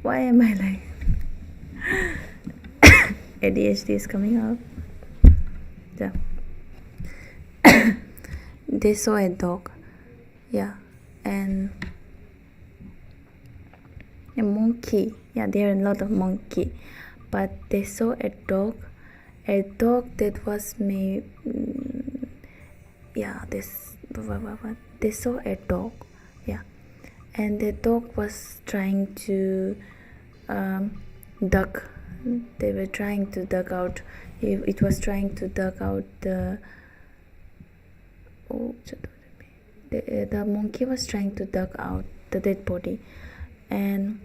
Why am I like ADHD is coming out? Yeah. They saw a dog. Yeah, and a monkey. Yeah, there are a lot of monkey, but they saw a dog that was made. Yeah, they saw a dog. Yeah, and the dog was trying to duck. They were trying to duck out. It was trying to duck out the. Oh, the monkey was trying to duck out the dead body, and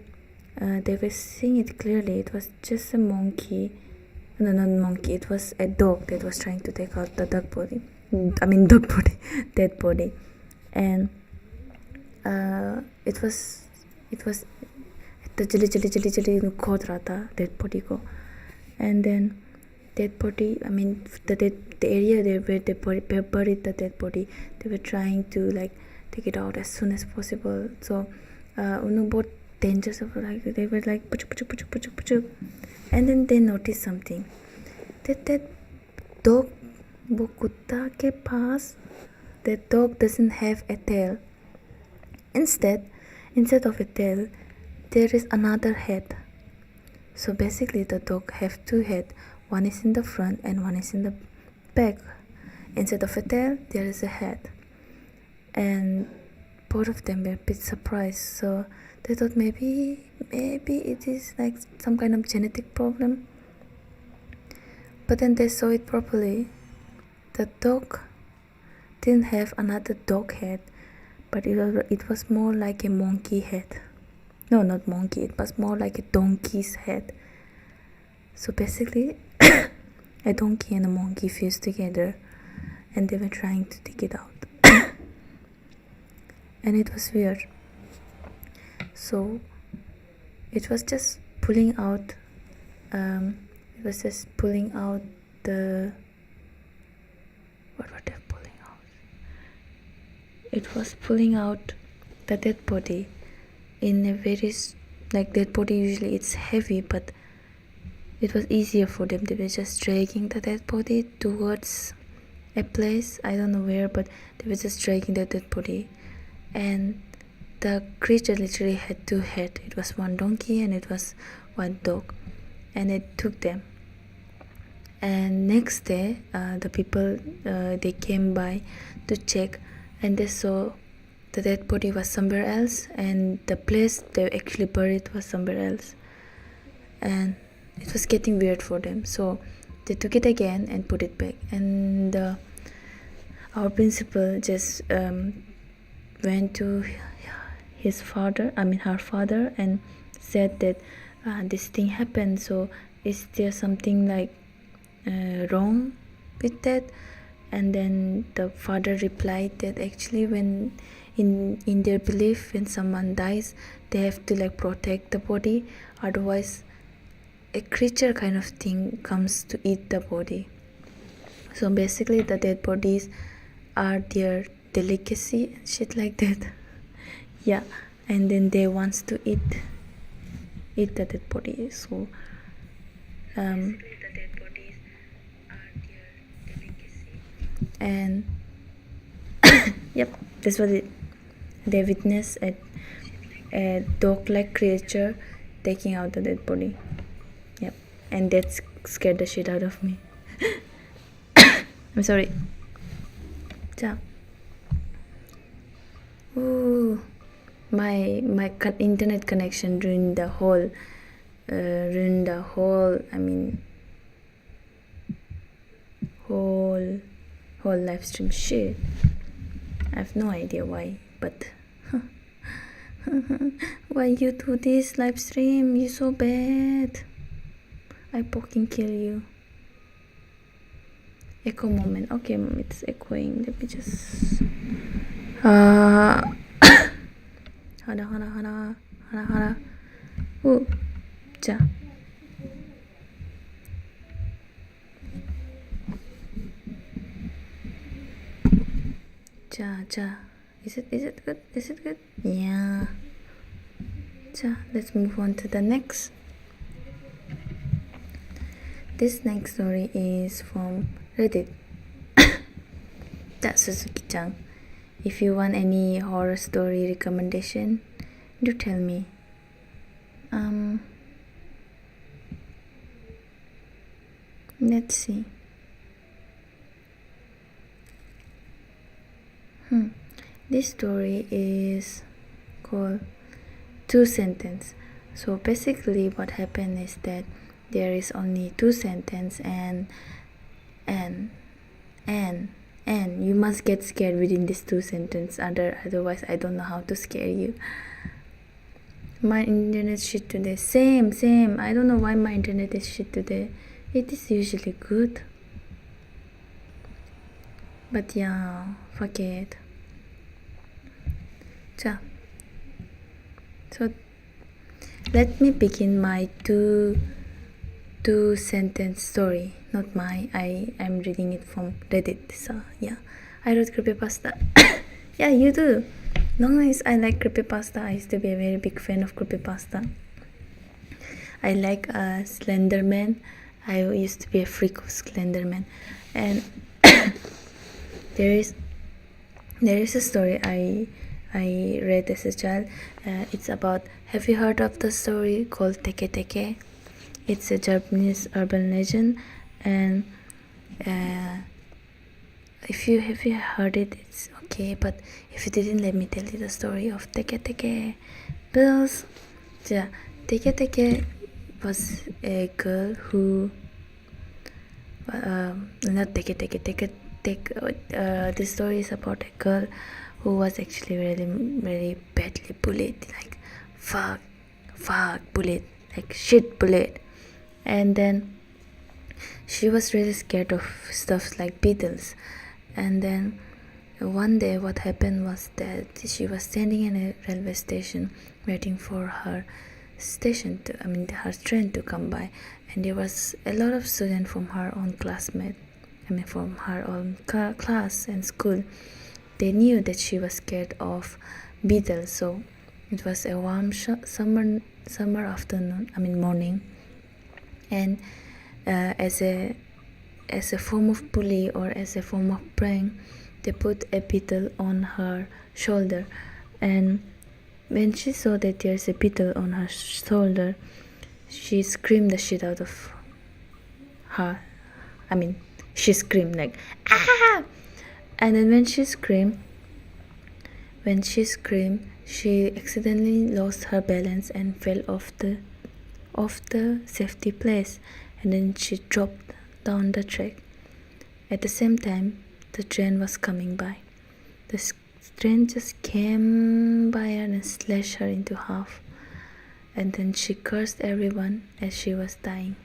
they were seeing it clearly. It was just a monkey. No, not monkey. It was a dog that was trying to take out the dead body, and it was the jilly khod raha tha dead body ko, and then dead body. I mean the area there where they buried the dead body. They were trying to like take it out as soon as possible. So both dangerous of like they were like puchu, and then they noticed something that dog वो कुत्ता के पास the dog doesn't have a tail. Instead of a tail, there is another head. So basically the dog have two heads. One is in the front and one is in the back. instead of a tail there is a head, and both of them were a bit surprised. So they thought maybe it is like some kind of genetic problem. But then they saw it properly. The dog didn't have another dog head, but it was more like a monkey head. No, not monkey, it was more like a donkey's head. So basically a donkey and a monkey fused together, and they were trying to dig it out. And it was weird. So it was just pulling out the what were they pulling out? It was pulling out the dead body in a very, like, dead body usually it's heavy, but it was easier for them. They were just dragging the dead body towards a place, I don't know where, but they were just dragging the dead body. And the creature literally had two heads. It was one donkey and it was one dog, and it took them. And next day the people they came by to check, and they saw the dead body was somewhere else, and the place they actually buried was somewhere else, and it was getting weird for them. So they took it again and put it back. And our principal just went to her father, and said that this thing happened, so is there something like wrong with that? And then the father replied that actually when in their belief, when someone dies, they have to like protect the body, otherwise a creature kind of thing comes to eat the body. So basically the dead bodies are their delicacy and shit like that. Yeah, and then they wants to eat the dead body. So and yep, this was it. They witnessed a dog-like creature taking out the dead body. Yep, and that scared the shit out of me. I'm sorry. Ja. Ooh, my internet connection ruined the whole whole live stream shit. I have no idea why, but why you do this live stream? You so bad. I fucking kill you. Echo moment. Okay, it's echoing. Let me just hana. Ooh, ja. Ja. Is it good? Is it good? Yeah. Ja. Let's move on to the next. This next story is from Reddit. That's Suzuki-chan. If you want any horror story recommendation, do tell me. Let's see. This story is called Two Sentence. So basically what happened is that there is only two sentences, and you must get scared within these two sentences, otherwise I don't know how to scare you. My internet shit today. Same. I don't know why my internet is shit today. It is usually good, but yeah, fuck it. So let me begin my two sentence story. Not mine. I'm reading it from Reddit. So yeah, I wrote creepypasta. Yeah, you do. Nice. I like creepypasta. I used to be a very big fan of creepypasta. I like Slenderman. I used to be a freak of Slenderman, and there is a story I read as a child. It's about, have you heard of the story called Teke Teke? It's a Japanese urban legend, and if you heard it, it's okay. But if you didn't, let me tell you the story of Teke Teke Bills. Yeah, Teke Teke was a girl who not Teke Teke Teke Teke. The story is about a girl who was actually really very badly bullied, like fuck bullied, like shit bullied, and then she was really scared of stuff like beetles. And then one day what happened was that she was standing in a railway station waiting for her her train to come by, and there was a lot of students from her own from her own class and school. They knew that she was scared of beetles, so it was a warm summer afternoon, morning, and as a form of bully or as a form of prank, they put a beetle on her shoulder. And when she saw that there's a beetle on her shoulder, she screamed the shit out of her. She screamed like ah! And then when she screamed, she accidentally lost her balance and fell off the safety place, and then she dropped down the track. At the same time, the train was coming by. The train just came by her and slashed her into half, and then she cursed everyone as she was dying.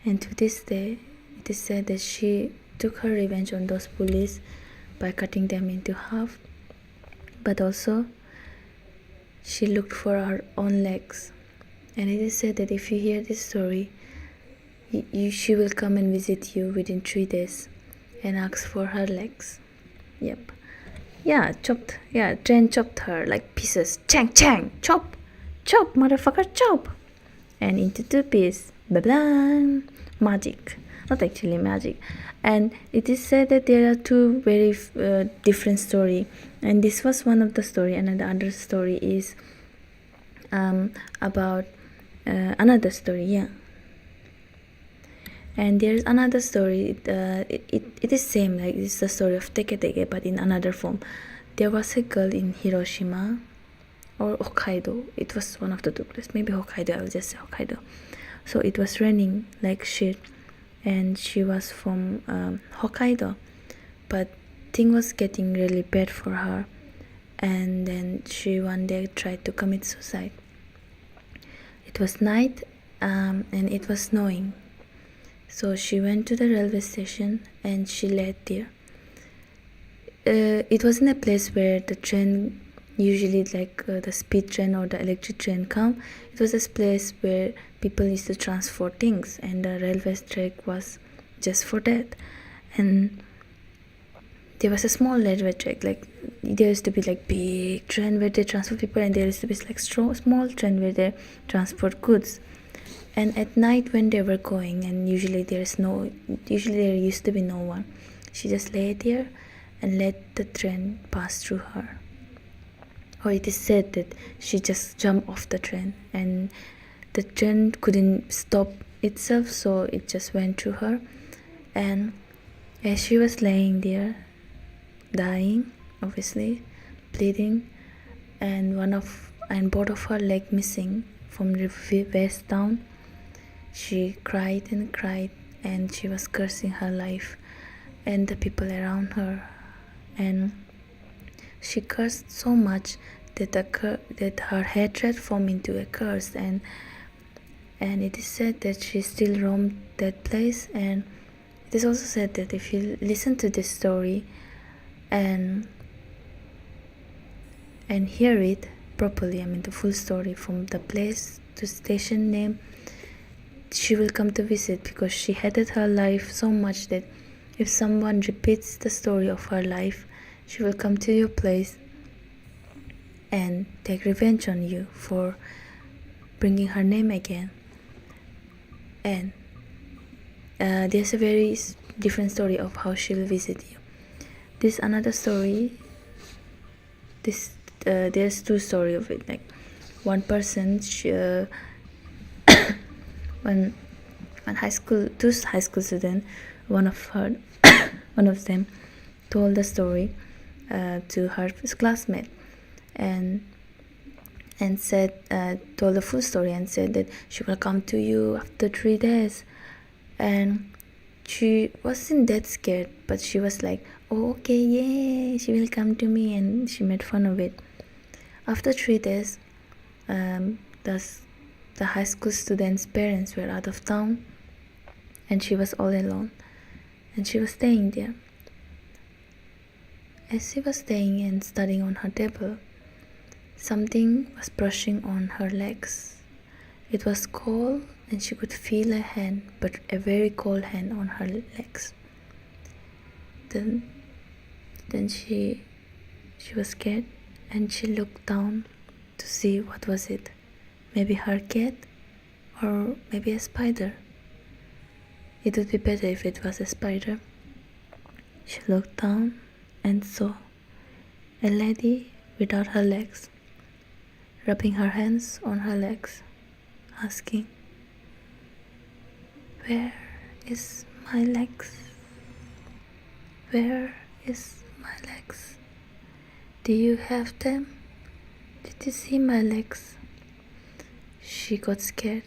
And to this day, it is said that she took her revenge on those bullies by cutting them into half, but also she looked for her own legs. And it is said that if you hear this story, she will come and visit you within 3 days and ask for her legs. Yep. Yeah, train chopped her like pieces. Chang, chang, chop, motherfucker, chop. And into 2 pieces. Blah-blah. Magic. Not actually magic. And it is said that there are 2 very different story. And this was one of the story, and the other story is about another story, yeah. And there's another story. It is same, like it's the story of Teke Teke, but in another form. There was a girl in Hiroshima or Hokkaido. It was one of the 2 places. Maybe Hokkaido. I will just say Hokkaido. So it was raining like shit, and she was from Hokkaido, but thing was getting really bad for her, and then she one day tried to commit suicide. It was night, and it was snowing. So she went to the railway station and she lay there. It wasn't a place where the train usually, like the speed train or the electric train come. It was a place where people used to transport things, and the railway track was just for that. And there was a small railway track, like there used to be like big train where they transport people, and there used to be like small train where they transport goods. And at night when they were going, and usually there used to be no one, she just lay there and let the train pass through her. Or it is said that she just jumped off the train, and the train couldn't stop itself, so it just went through her. And as she was laying there, dying, obviously, bleeding, and both of her leg missing from the waist down, she cried and cried, and she was cursing her life and the people around her. And she cursed so much that her hatred formed into a curse, and it is said that she still roamed that place. And it is also said that if you listen to this story and hear it properly, the full story from the place to station name, she will come to visit, because she hated her life so much that if someone repeats the story of her life, she will come to your place and take revenge on you for bringing her name again. And there's a very different story of how she will visit you. This another story. There's 2 story of it. Like one person, two high school students, one of them told the story to her classmate, and said told the full story and said that she will come to you after 3 days. And she wasn't that scared, but she was like, oh, okay, yeah, she will come to me, and she made fun of it. After 3 days, the high school students' parents were out of town, and she was all alone, and she was staying there. As she was staying and studying on her table, something was brushing on her legs. It was cold, and she could feel a hand, but a very cold hand on her legs. Then she was scared, and she looked down to see what was it. Maybe her cat, or maybe a spider. It would be better if it was a spider. She looked down and saw a lady without her legs, rubbing her hands on her legs, asking, where is my legs? Where is my legs? Do you have them? Did you see my legs? She got scared,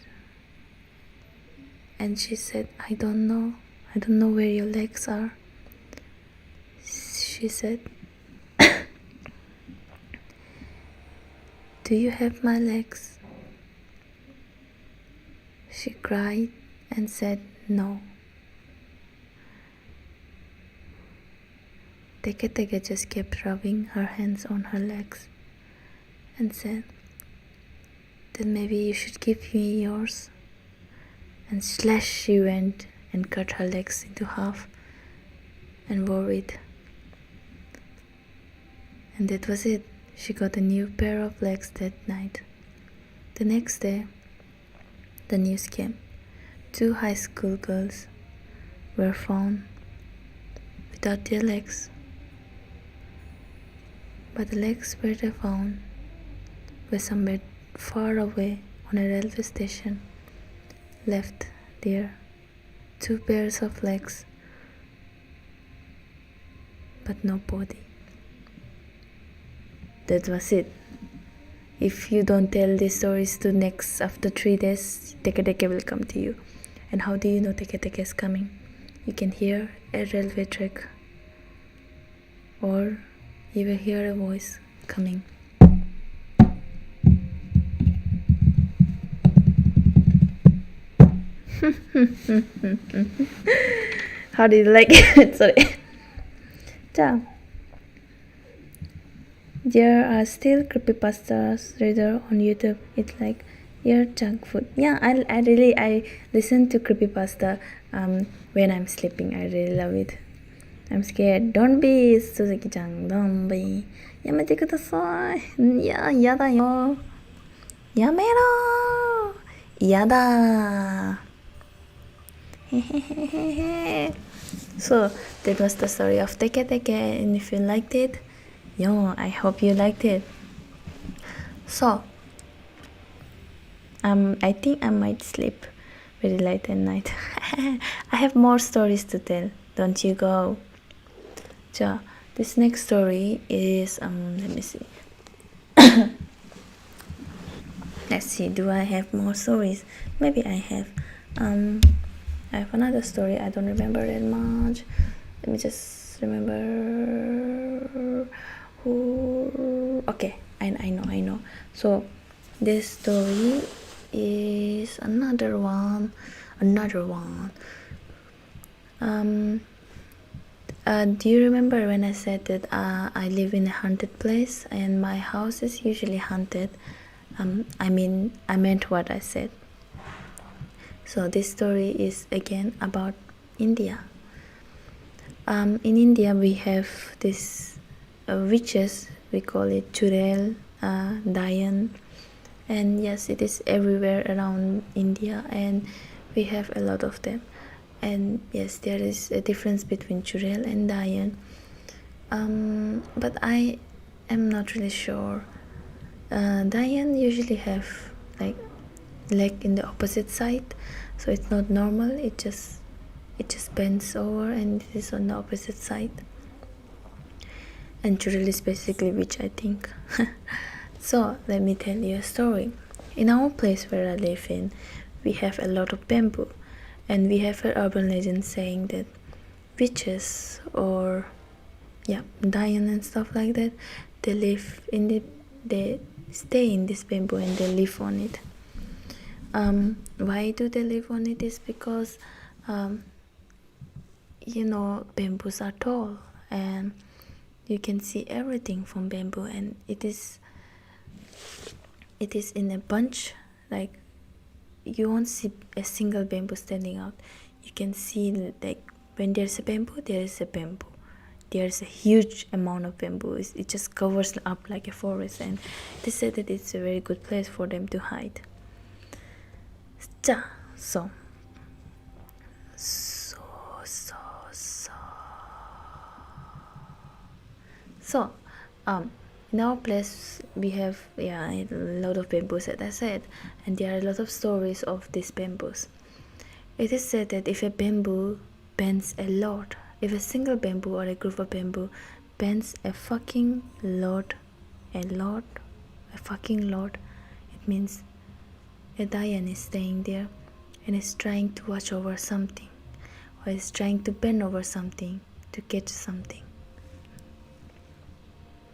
and she said, I don't know where your legs are. She said, do you have my legs? She cried and said, no. Teke just kept rubbing her hands on her legs and said, then maybe you should give me yours. And slash she went and cut her legs into half and wore it. And that was it. She got a new pair of legs that night. The next day, the news came. 2 high school girls were found without their legs. But the legs where they found were somewhere far away on a railway station, left there. 2 pairs of legs, but no body. That was it. If you don't tell these stories to next after 3 days, Teke will come to you. And how do you know Teke is coming? You can hear a railway track, or you will hear a voice coming. How did you like it? Sorry. There are still creepypastas reader on YouTube. It's like your junk food. Yeah, I listen to creepypasta when I'm sleeping. I really love it. I'm scared. Don't be, Suzuki-chan. Don't be. やめてください。いや、やだよ。やめろ。やだ。へへへへへ。So, that was the story of Teke Teke, and if you liked it, I hope you liked it. So, I think I might sleep very late at night. I have more stories to tell. Don't you go. So, this next story is let me see. Let's see. Do I have more stories? Maybe I have. I have another story. I don't remember that much. Let me just remember. Okay, I know. So this story is another one. Do you remember when I said that I live in a haunted place and my house is usually haunted? I meant what I said. So this story is again about India. In India we have this witches. We call it churel, dayan, and yes, it is everywhere around India, and we have a lot of them. And yes, there is a difference between churel and dayan, but I am not really sure. Dayan usually have like leg in the opposite side, so it's not normal. It just bends over and it is on the opposite side. and churel is basically witch, I think. So let me tell you a story. In our place where I live in, we have a lot of bamboo, and we have an urban legend saying that witches or Diane and stuff like that, they live in they stay in this bamboo and they live on it. Why do they live on it? Is because bamboos are tall and you can see everything from bamboo, and it is in a bunch. Like, you won't see a single bamboo standing out. You can see, like, when there's a bamboo, there is a bamboo. There's a huge amount of bamboo. It just covers up like a forest, and they say that it's a very good place for them to hide. So in our place we have a lot of bamboos, as I said, and there are a lot of stories of these bamboos. It is said that if a bamboo bends a lot, if a single bamboo or a group of bamboo bends a fucking lot, it means a Diane is staying there and is trying to watch over something, or is trying to bend over something to catch something.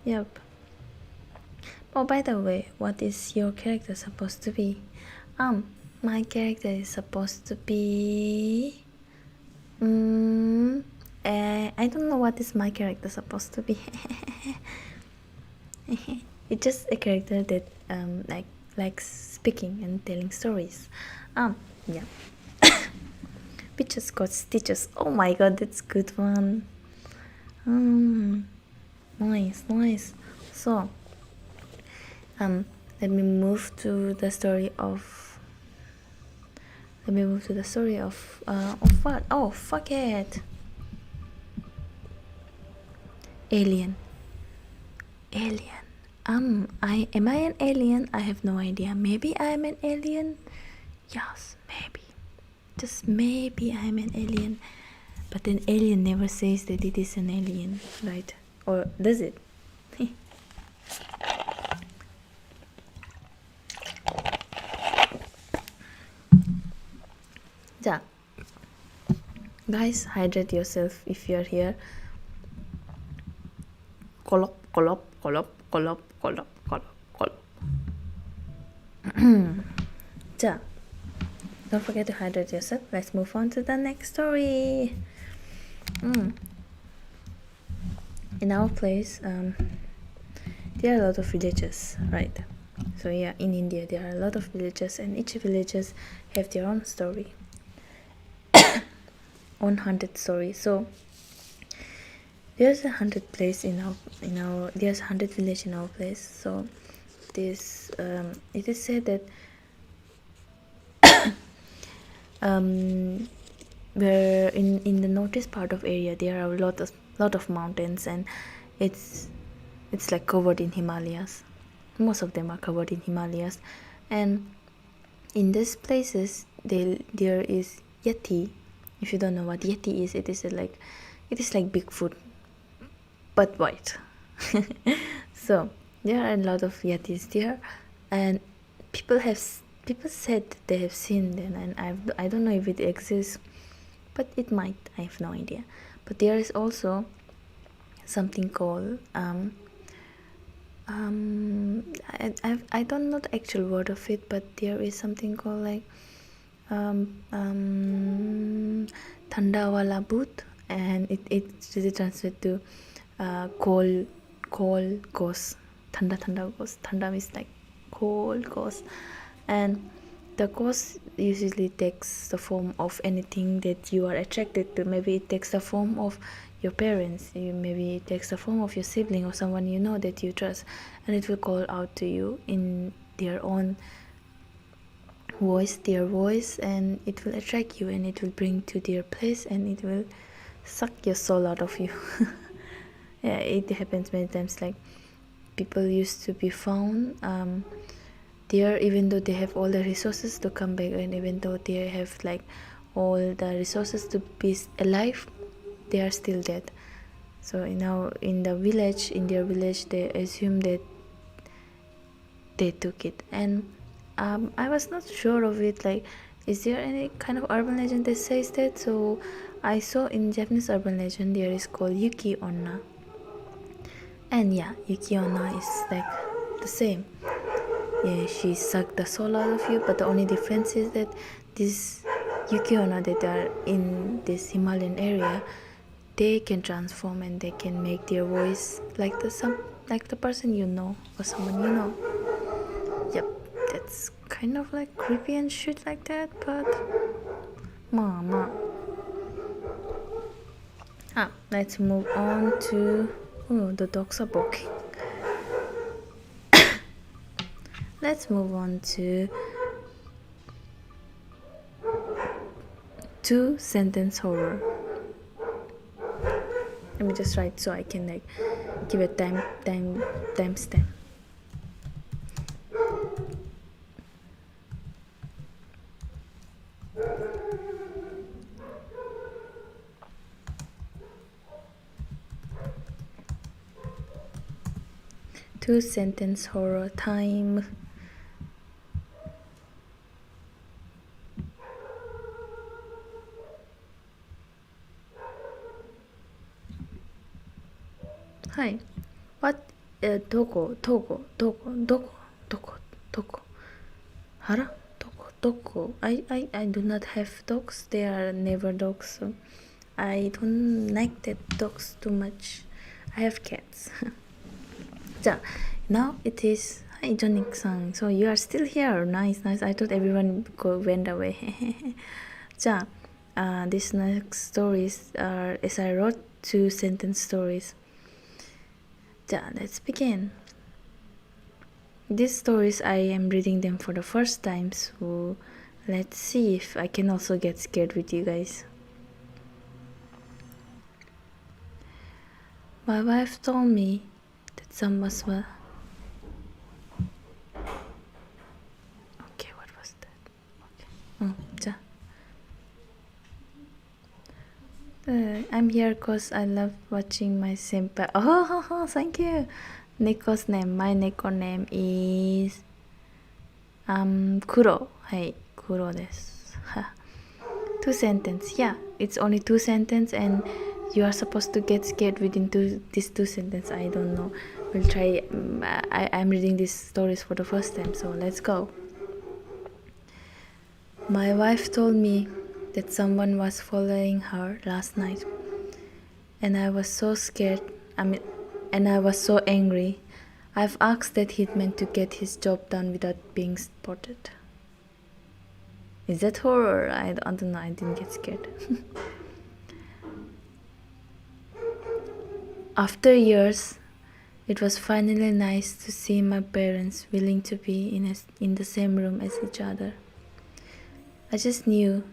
Yep. Oh, by the way, what is your character supposed to be? My character is supposed to be I don't know what is my character supposed to be. It's just a character that likes speaking and telling stories. Yeah. We just got stitches. Oh my god, that's good one. Nice. So let me move to the story of what? Oh, fuck it. Alien. Am I an alien? I have no idea. Maybe I am an alien. Yes, maybe. Just maybe I am an alien. But an alien never says that it is an alien, right? Or does it? Yeah. Guys, hydrate yourself if you're here. Kolop. Ja. Don't forget to hydrate yourself. Let's move on to the next story. In our place, there are a lot of villages, right? So yeah, in India there are a lot of villages, and each villages have their own story, own haunted story. So there's a haunted place there's a haunted village in our place. So this it is said that where in the northeast part of area there are a lot of mountains, and it's like covered in Himalayas. Most of them are covered in Himalayas, and in these places there is Yeti. If you don't know what Yeti is, it is like Bigfoot but white. So there are a lot of Yetis there, and people said they have seen them, and I don't know if it exists, but it might. I have no idea. But there is also something called I don't know the actual word of it, but there is something called like Thandawala Bhoot, and it really translates to cold ghost. Thanda ghost. Thanda means like cold ghost, and the ghost usually takes the form of anything that you are attracted to. Maybe it takes the form of your parents, maybe it takes the form of your sibling or someone you know that you trust, and it will call out to you in their own voice, and it will attract you, and it will bring to their place, and it will suck your soul out of you. Yeah, it happens many times. Like, people used to be found there, even though they have all the resources to come back, and even though they have like all the resources to be alive, they are still dead. So in the village, in their village, they assume that they took it, and I was not sure of it. Like, is there any kind of urban legend that says that? So I saw in Japanese urban legend there is called Yuki Onna, and yeah, Yuki Onna is like the same. Yeah, she sucked the soul out of you, but the only difference is that these Yuki Onna that are in this Himalayan area, they can transform and they can make their voice like the person you know or someone you know. Yep, that's kind of like creepy and shit like that, but mama. Let's move on to, oh, the dogs are barking. Let's move on to two-sentence horror. Let me just write so I can like give a timestamp. Two-sentence horror time. Hi. What? Doko. Hara? Doko. I do not have dogs. They are never dogs. So I don't like that dogs too much. I have cats. Now it is. Hi, Jonik-san. So you are still here. Nice. I thought everyone went away. These next stories are, as I wrote, two-sentence stories. Let's begin. These stories, I am reading them for the first time, so let's see if I can also get scared with you guys. My wife told me that someone was... Okay, what was that? I'm here because I love watching my senpai. Oh, thank you. Neko's name. My neko name is Kuro. Hey, Kuro desu. Two sentence. Yeah, it's only two sentence, and you are supposed to get scared within these two sentence. I don't know. We'll try. I'm reading these stories for the first time, so let's go. My wife told me that someone was following her last night, and I was so scared. And I was so angry. I've asked that he'd meant to get his job done without being spotted. Is that horror? I don't know. I didn't get scared. After years, it was finally nice to see my parents willing to be in the same room as each other. I just knew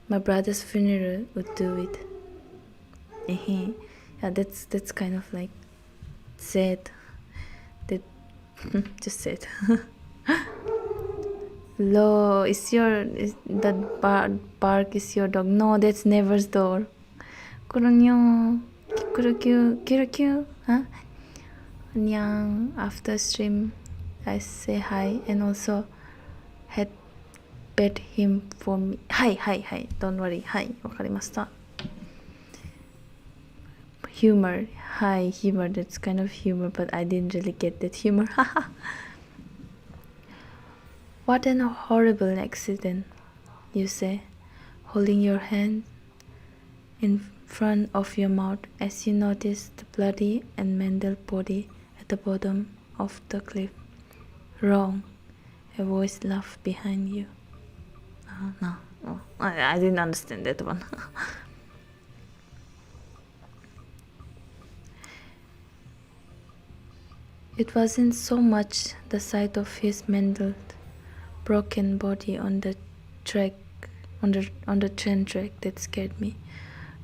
my brother's funeral would do it. Yeah, that's kind of like sad. That just sad. Lo, is that bark is your dog? No, that's Never's door. Kuronyo, kirokyu, huh? Anyang. After stream, I say hi and also had bet him for me. Hi. Don't worry. Hi. わかりました。Humor. Hi, humor. That's kind of humor, but I didn't really get that humor. What an horrible accident, you say, holding your hand in front of your mouth as you notice the bloody and mangled body at the bottom of the cliff. Wrong. A voice laughed behind you. No. Oh, I didn't understand that one. It wasn't so much the sight of his mangled, broken body on the train track that scared me.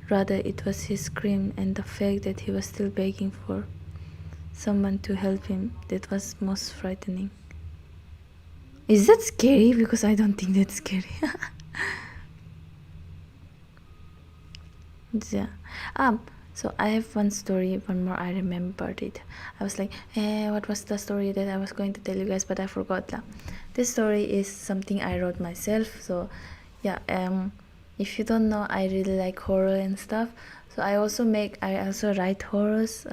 Rather, it was his scream and the fact that he was still begging for someone to help him that was most frightening. Is that scary? Because I don't think that's scary. So I have one story, one more. I remembered it. I was like, what was the story that I was going to tell you guys, but I forgot. This story is something I wrote myself. So yeah, if you don't know, I really like horror and stuff. So I also write horrors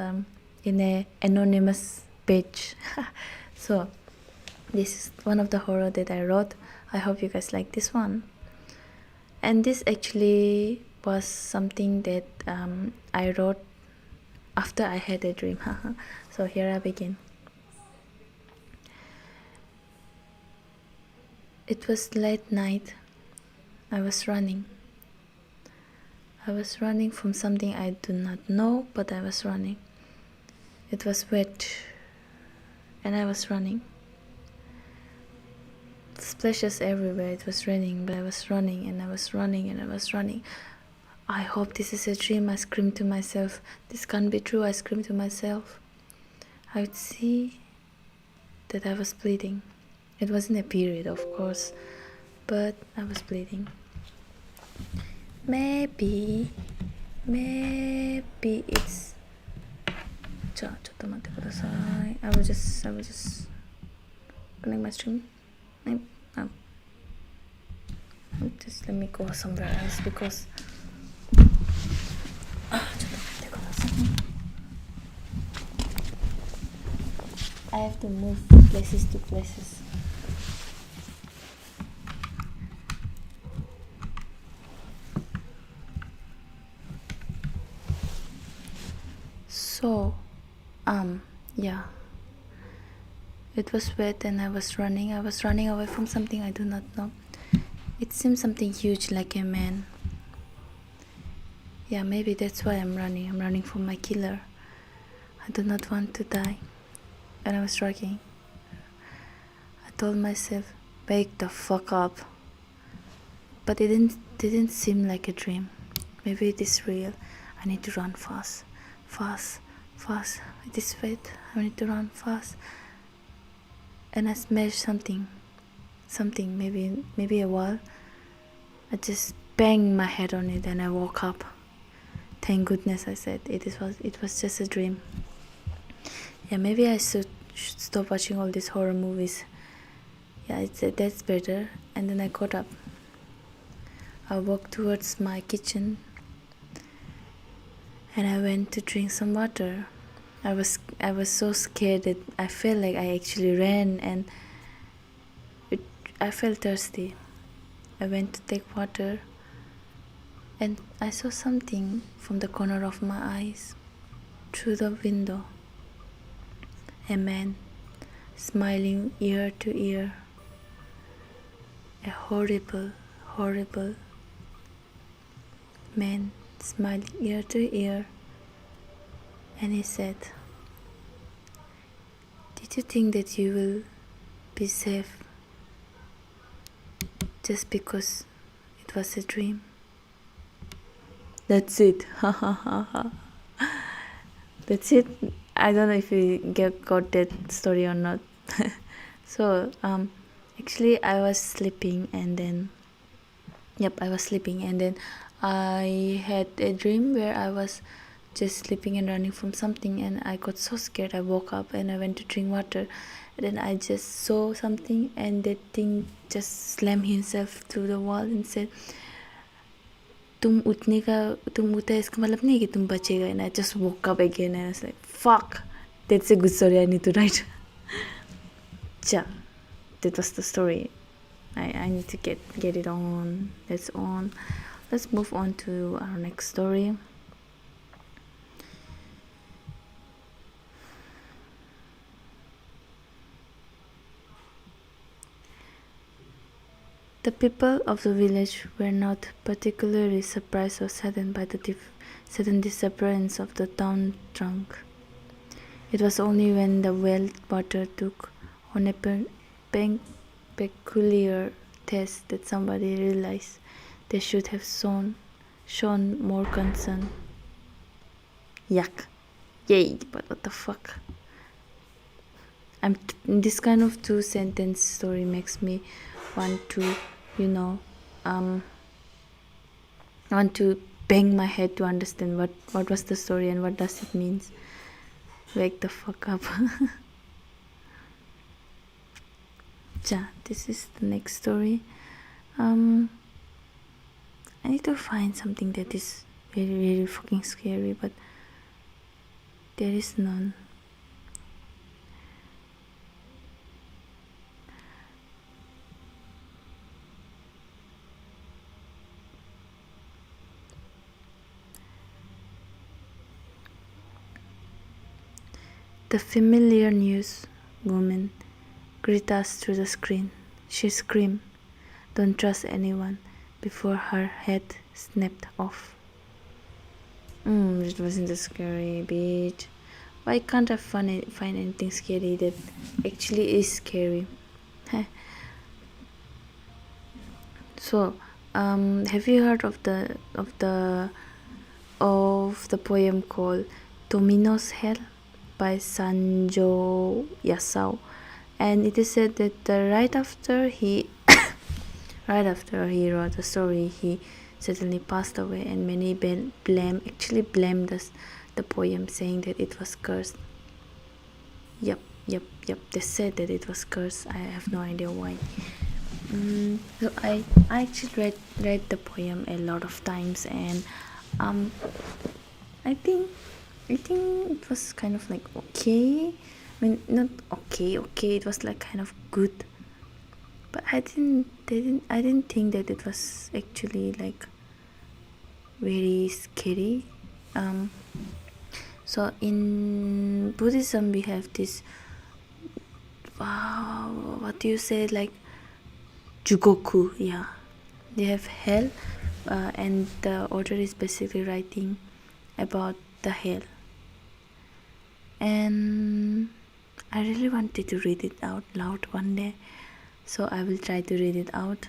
in a anonymous page. So this is one of the horror that I wrote. I hope you guys like this one. And this actually was something that I wrote after I had a dream. So here I begin. It was late night. I was running. I was running from something I do not know, but I was running. It was wet, and I was running. Splashes everywhere. It was raining, but I was running, and I was running, and I was running. I hope this is a dream. I screamed to myself. This can't be true. I screamed to myself. I would see that I was bleeding. It wasn't a period, of course, but I was bleeding. Maybe it's. I will just connect my stream. Just let me go somewhere else because. I have to move places to places. So, yeah. It was wet and I was running. I was running away from something I do not know. It seemed something huge, like a man. Yeah, maybe that's why I'm running. I'm running from my killer. I do not want to die. And I was struggling. I told myself, wake the fuck up. But it didn't seem like a dream. Maybe it is real. I need to run fast. It is wet. I need to run fast. And I smashed something, maybe a wall. I just banged my head on it and I woke up. Thank goodness, I said. It was just a dream. Yeah, maybe I should stop watching all these horror movies. Yeah, that's better. And then I got up. I walked towards my kitchen and I went to drink some water. I was so scared that I felt like I actually ran and I felt thirsty. I went to take water and I saw something from the corner of my eyes through the window. A man smiling ear to ear. A horrible man smiling ear to ear. And he said, did you think that you will be safe just because it was a dream? That's it. That's it. I don't know if you got that story or not. So actually I was sleeping and then I had a dream where I was just sleeping and running from something and I got so scared. I woke up and I went to drink water and then I just saw something and that thing just slammed himself through the wall and said, तुम उठा इसका मतलब नहीं कि तुम बचेगा. And I just woke up again and I was like, fuck, that's a good story. I need to write. Yeah, that was the story. I need to get it on. Let's move on to our next story. The people of the village were not particularly surprised or saddened by the sudden disappearance of the town drunk. It was only when the well water took on a peculiar taste that somebody realized they should have shown more concern. Yuck. Yay, but what the fuck? This kind of two-sentence story makes me want to, want to bang my head to understand what was the story and what does it mean. Wake the fuck up. Yeah, this is the next story. I need to find something that is very, very fucking scary, but there is none. The familiar news woman greeted us through the screen. She screamed, "Don't trust anyone," before her head snapped off. It wasn't scary, bitch. Why can't I find anything scary that actually is scary? So, have you heard of the poem called Domino's Hell by Sanjo Yasao? And it is said that right after he wrote the story, he suddenly passed away, and many blamed the poem, saying that it was cursed. Yep. They said that it was cursed. I have no idea why. So I actually read the poem a lot of times, and I think it was kind of like okay. I mean, not okay. It was like kind of good, but I didn't think that it was actually like very scary. So in Buddhism we have this, what do you say, like jugoku. Yeah, they have hell, and the author is basically writing about the hell, and I really wanted to read it out loud one day, so I will try to read it out,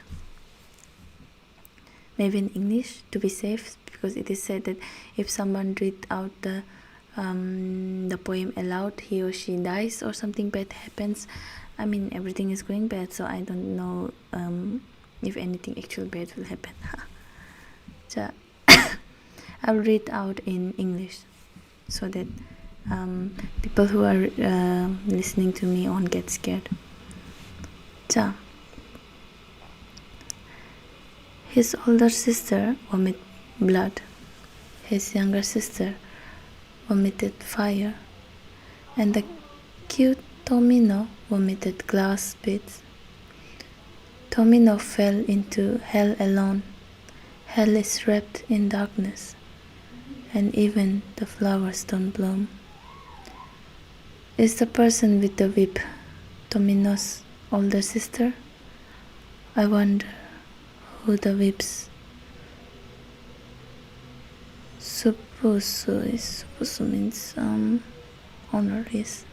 maybe in English to be safe, because it is said that if someone read out the poem aloud, he or she dies or something bad happens. I mean, everything is going bad, so I don't know if anything actual bad will happen. So I'll read out in English so that people who are listening to me won't get scared. So, his older sister vomited blood. His younger sister vomited fire, and the cute Tomino vomited glass bits. Tomino fell into hell alone. Hell is wrapped in darkness, and even the flowers don't bloom. Is the person with the whip Tomino's older sister? I wonder who the whip's Supusu is. Supusu means honor is.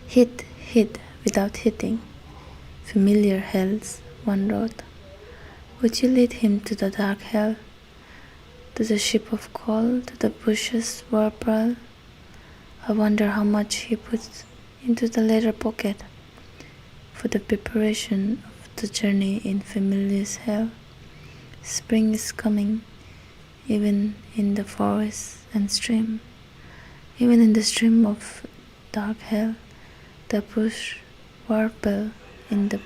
Hit without hitting. Familiar hells, one wrote. Would you lead him to the dark hell? To the ship of coal, to the bushes whirlpool? I wonder how much he puts into the leather pocket for the preparation of the journey in familiar's hell. Spring is coming, even in the forest and stream. Even in the stream of dark hell, the bush warble in the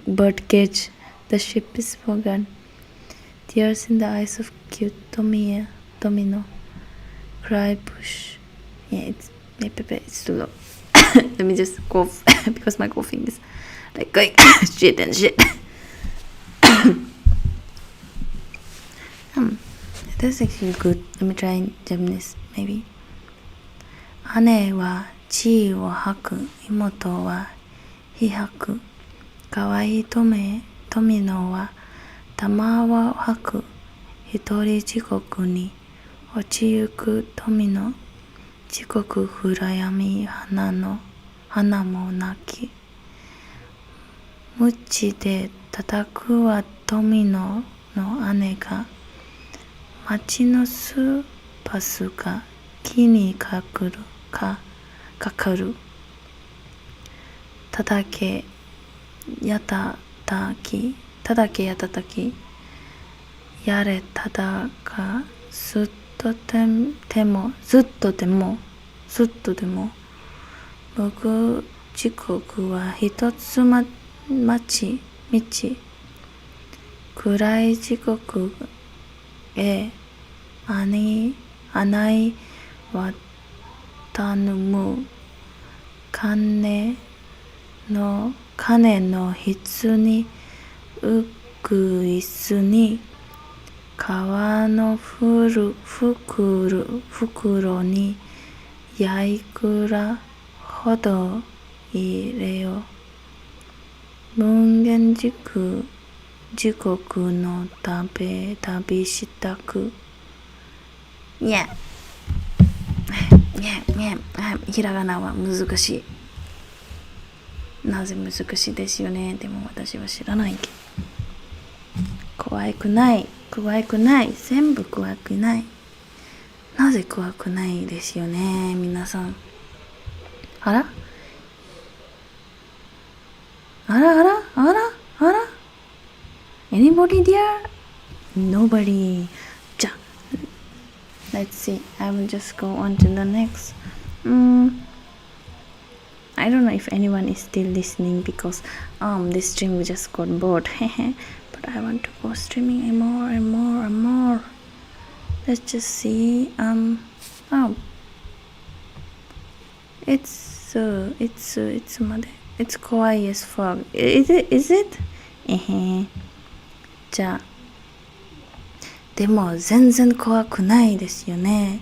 bird cage. The ship is forgotten. Tears in the eyes of cute Domino. Cry bush. Yeah, it's too low. Let me just cough because my coughing is like going shit and shit. That's actually good. Let me try in Japanese, maybe. 姉は血を吐く、妹は火吐く。かわいい富野は玉を吐く。一人地獄に落ちゆく富野。地獄暗闇花もなき。鞭で叩くは富野の姉が。町のスパスが木にかかる。ただけやたたきやれただかずっとでも僕時刻は一つ道暗い時刻へ穴は頼む金の質に浮く椅子に革の袋にやいくらほど入れよ無限時刻の旅したくにゃひらがなは難しい。なぜ難しいですよね。でも私は知らないけど。怖くない全部怖くない。なぜ怖くないですよね皆さん。あら Anybody there? Nobody. Let's see. I will just go on to the next. I don't know if anyone is still listening because this stream just got bored. But I want to go streaming more and more. Let's just see. It's kawaii as fuck. Is it? じゃあでも全然怖くないですよね。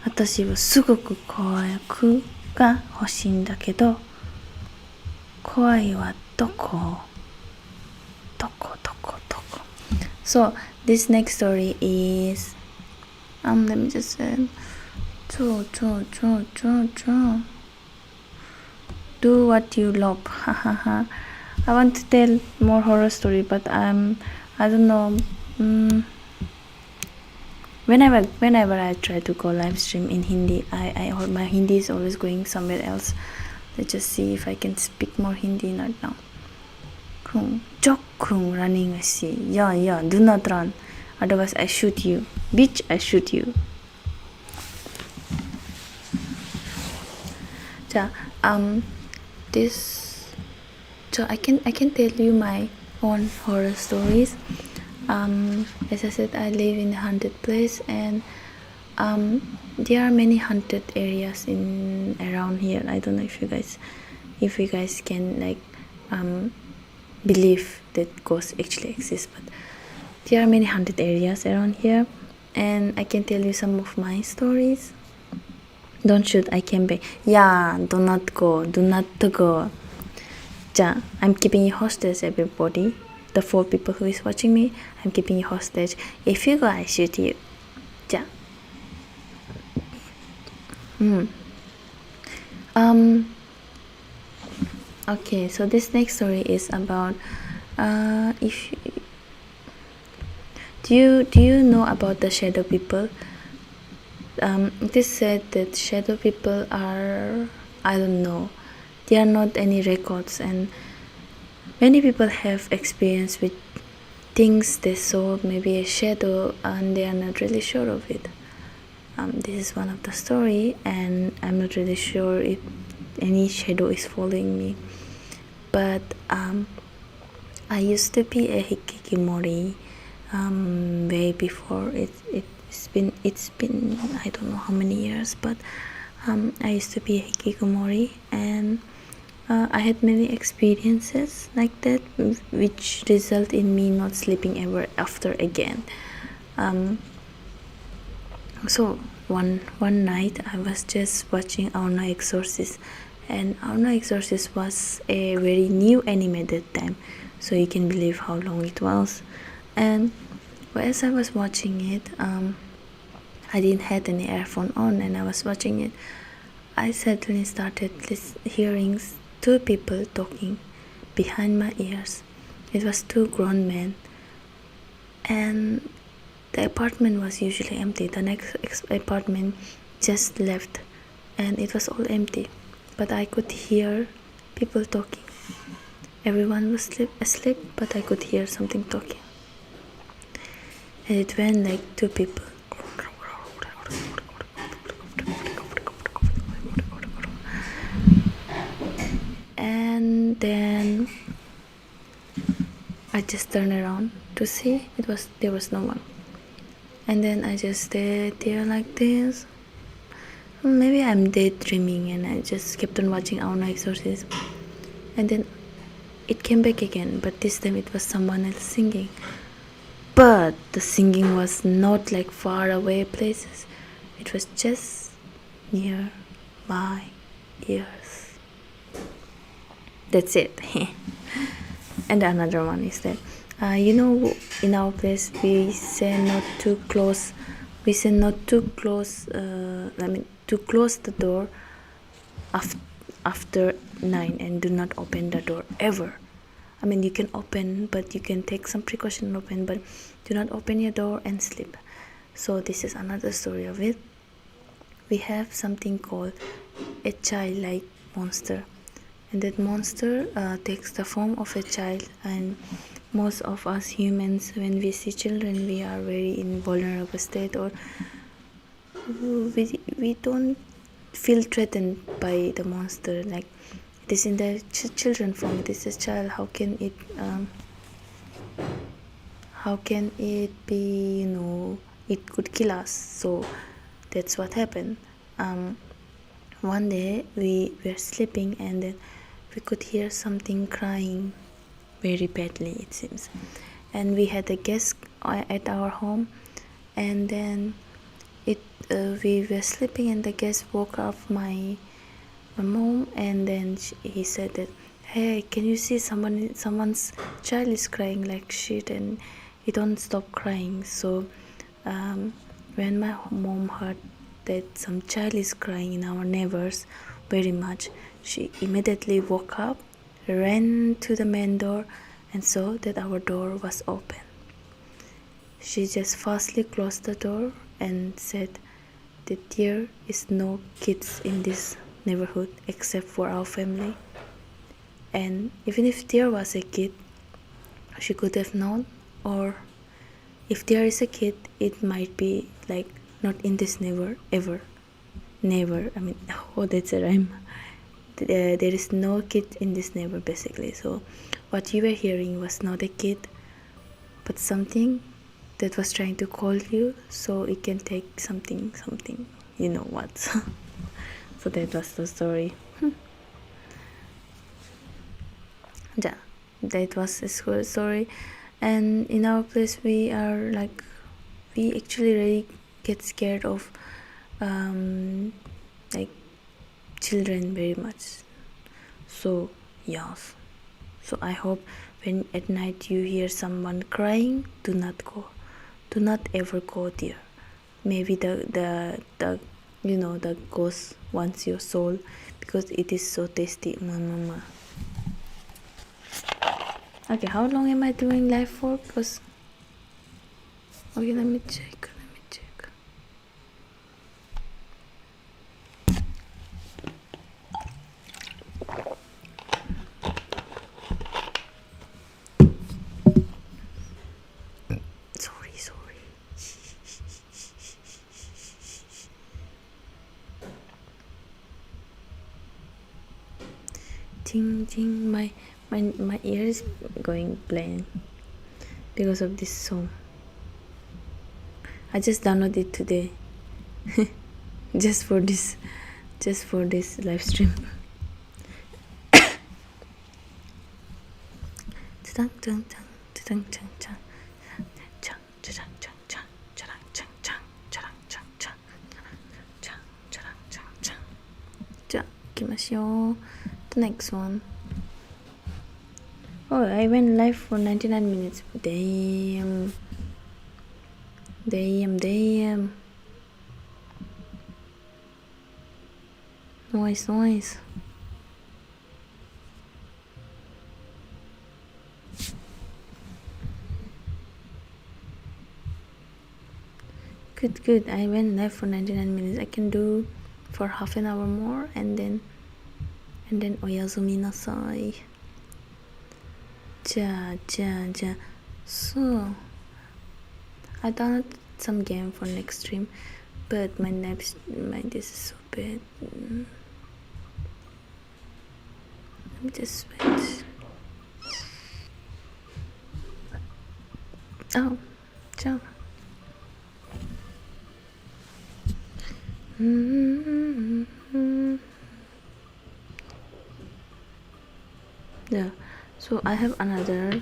私はすごく怖くが欲しいんだけど、怖いはどこ So this next story is let me just say do what you love. I want to tell more horror story, but I don't know. Whenever I try to go live stream in Hindi, my Hindi is always going somewhere else. Let's just see if I can speak more Hindi right now. Running, I see. Yeah, do not run. Otherwise I shoot you. Bitch, I shoot you. So I can tell you my own horror stories. As I said, I live in a haunted place, and there are many haunted areas around here. I don't know if you guys can like believe that ghosts actually exist, but there are many haunted areas around here, and I can tell you some of my stories. Don't shoot, I can be. Yeah, do not go. I'm keeping you hostage, everybody. The 4 people who is watching me, I'm keeping you hostage. If you go, I shoot you. Okay, so this next story is about do you know about the shadow people? It is said that shadow people are, I don't know, there are not any records, and many people have experience with things they saw, maybe a shadow, and they are not really sure of it. This is one of the story, and I'm not really sure if any shadow is following me, but I used to be a hikikomori way before. It's been I don't know how many years, but I used to be a hikikomori, and I had many experiences like that, which result in me not sleeping ever after again. So one night I was just watching Our No Exorcist, and Our No Exorcist was a very new anime at that time, so you can believe how long it was. And as I was watching it, I didn't have any earphone on, and I was watching it. I suddenly started hearing 2 people talking behind my ears. It was 2 grown men, and the apartment was usually empty. The next apartment just left, and it was all empty, but I could hear people talking Everyone was asleep, but I could hear something talking. And it went like two people. And then I just turned around to see there was no one. And then I just stayed there like this. Maybe I'm daydreaming, and I just kept on watching Our Exorcism. And then it came back again, but this time it was someone else singing. But the singing was not like far away places. It was just near my ears. That's it. And another one is that in our place we say not to close. We say not to close. To close the door after 9 and do not open the door ever. I mean, you can open, but you can take some precaution and open, but do not open your door and sleep. So this is another story of it. We have something called a childlike monster, and that monster takes the form of a child. And most of us humans, when we see children, we are very in vulnerable state, or we don't feel threatened by the monster. Like, it is in the children form, it is a child. How can it be, it could kill us? So that's what happened. One day we were sleeping, and then we could hear something crying very badly, it seems. And we had a guest at our home, and then we were sleeping, and the guest woke up my mom, and then he said that, hey, can you see someone's child is crying like shit, and he don't stop crying. So when my mom heard that some child is crying in our neighbors very much, she immediately woke up, ran to the main door, and saw that our door was open. She just fastly closed the door and said that there is no kids in this neighborhood except for our family. And even if there was a kid, she could have known, or if there is a kid, it might be like not in this neighbor ever. Never. I mean, oh, that's a rhyme. There is no kid in this neighbor, basically. So what you were hearing was not a kid, but something that was trying to call you, so it can take something, you know what. So that was the story. Yeah, that was a school story. And in our place, we actually really get scared of like children very much. So yes, so I hope when at night you hear someone crying, do not ever go there. Maybe the ghost wants your soul, because it is so tasty. Mama. Okay, how long am I doing live for? Because okay, let me check. Sorry. Ting, my ear is going blank because of this song. I just downloaded it today. just for this live stream. The next one. Oh, I went live for 99 minutes. Damn. Noise. Good. I went live for 99 minutes. I can do for half an hour more, and then oyasumi nasai. ja. So I downloaded some game for next stream, but my this is so bad. Let me just wait. Oh, jump. Yeah, so I have another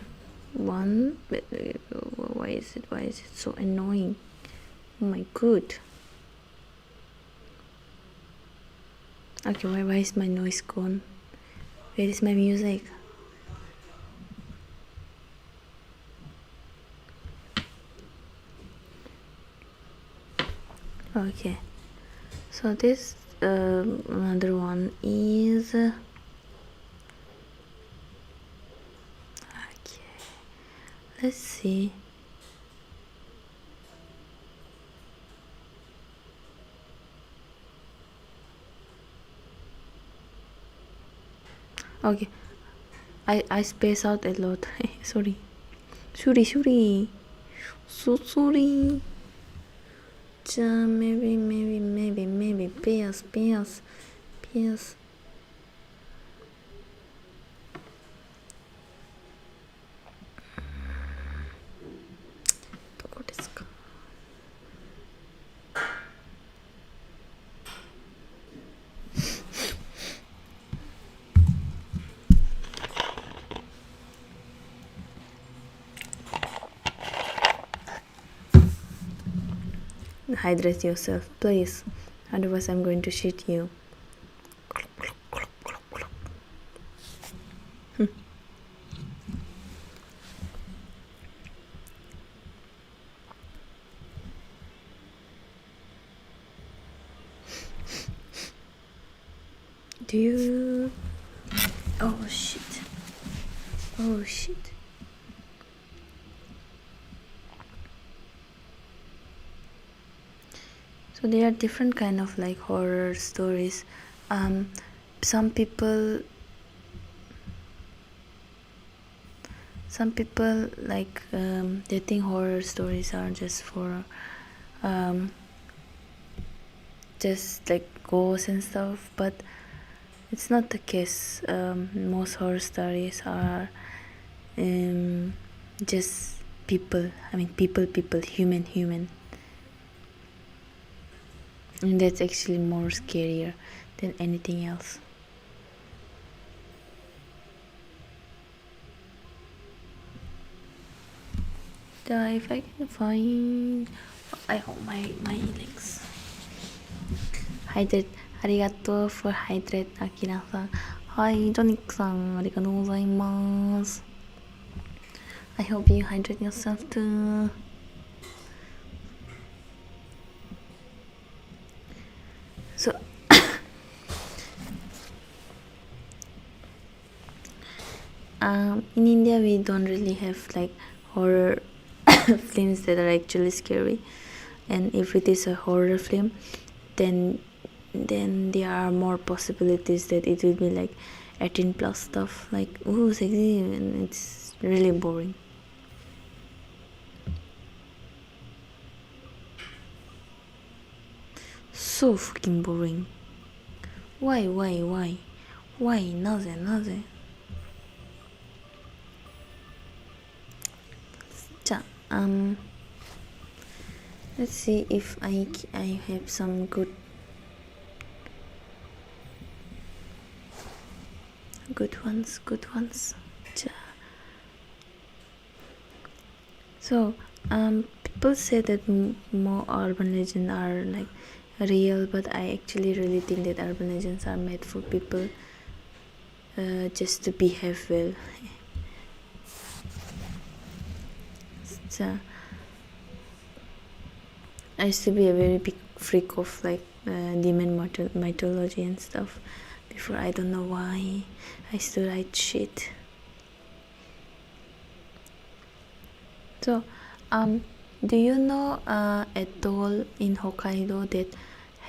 one. Why is it so annoying? Oh my god. Okay, why is my noise gone? Where is my music? Okay, so this another one is okay, let's see. Okay, I space out a lot. sorry so sorry. Maybe PS. Hydrate yourself, please. Otherwise, I'm going to shoot you. Do you? Oh shit. So there are different kind of like horror stories. Some people like they think horror stories are just for just like ghosts and stuff, but it's not the case. Most horror stories are just people. I mean people, human. And that's actually more scarier than anything else. If I can find, I hope my links. Hydrate. Arigato for hydrate, Akira-san. Hi, Jonic-san. Arigatou gozaimasu. I hope you hydrate yourself too. So in India we don't really have like horror films that are actually scary, and if it is a horror film, then there are more possibilities that it will be like 18 plus stuff, like ooh sexy, and it's really boring. So fucking boring. Why? 나제. 자, let's see if I have some good ones. 자. So people say that more urban legends are like real, but I actually really think that urban legends are made for people just to behave well. So I used to be a very big freak of like demon mythology and stuff before. I don't know why I used to write shit. So do you know a doll in Hokkaido that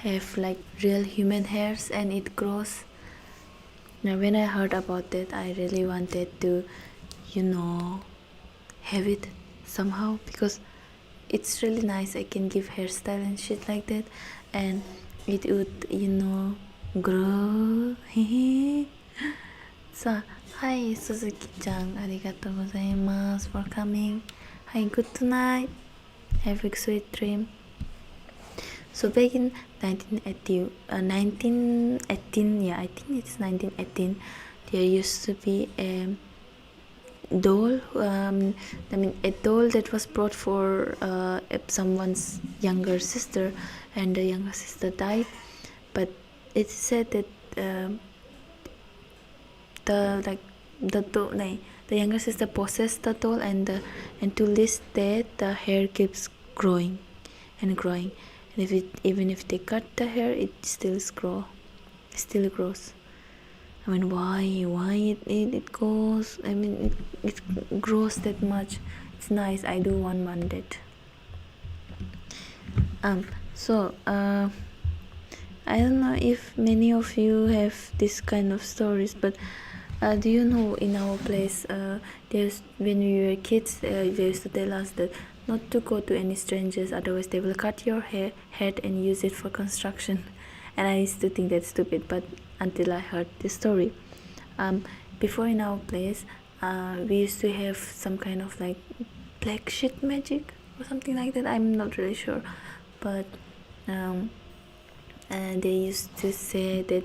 have like real human hairs and it grows? Now when I heard about that, I really wanted to have it somehow, because it's really nice. I can give hairstyle and shit like that, and it would grow. So, hi Suzuki-chan, arigatou gozaimasu for coming. Hi, good night. Have a sweet dream. So back in 1918, yeah, I think it's 1918, there used to be a doll. A doll that was brought for someone's younger sister, and the younger sister died. But it's said that the younger sister possessed the doll, and to this day the hair keeps growing and growing, and even if they cut the hair, it still grows. I mean, why it goes? I mean, it grows that much. It's nice. I do want that. So I don't know if many of you have this kind of stories, but do you know, in our place, there's when we were kids, they used to tell us that not to go to any strangers, otherwise they will cut your head and use it for construction. And I used to think that's stupid, but until I heard this story. Before, in our place, we used to have some kind of like black shit magic or something like that. I'm not really sure, but they used to say that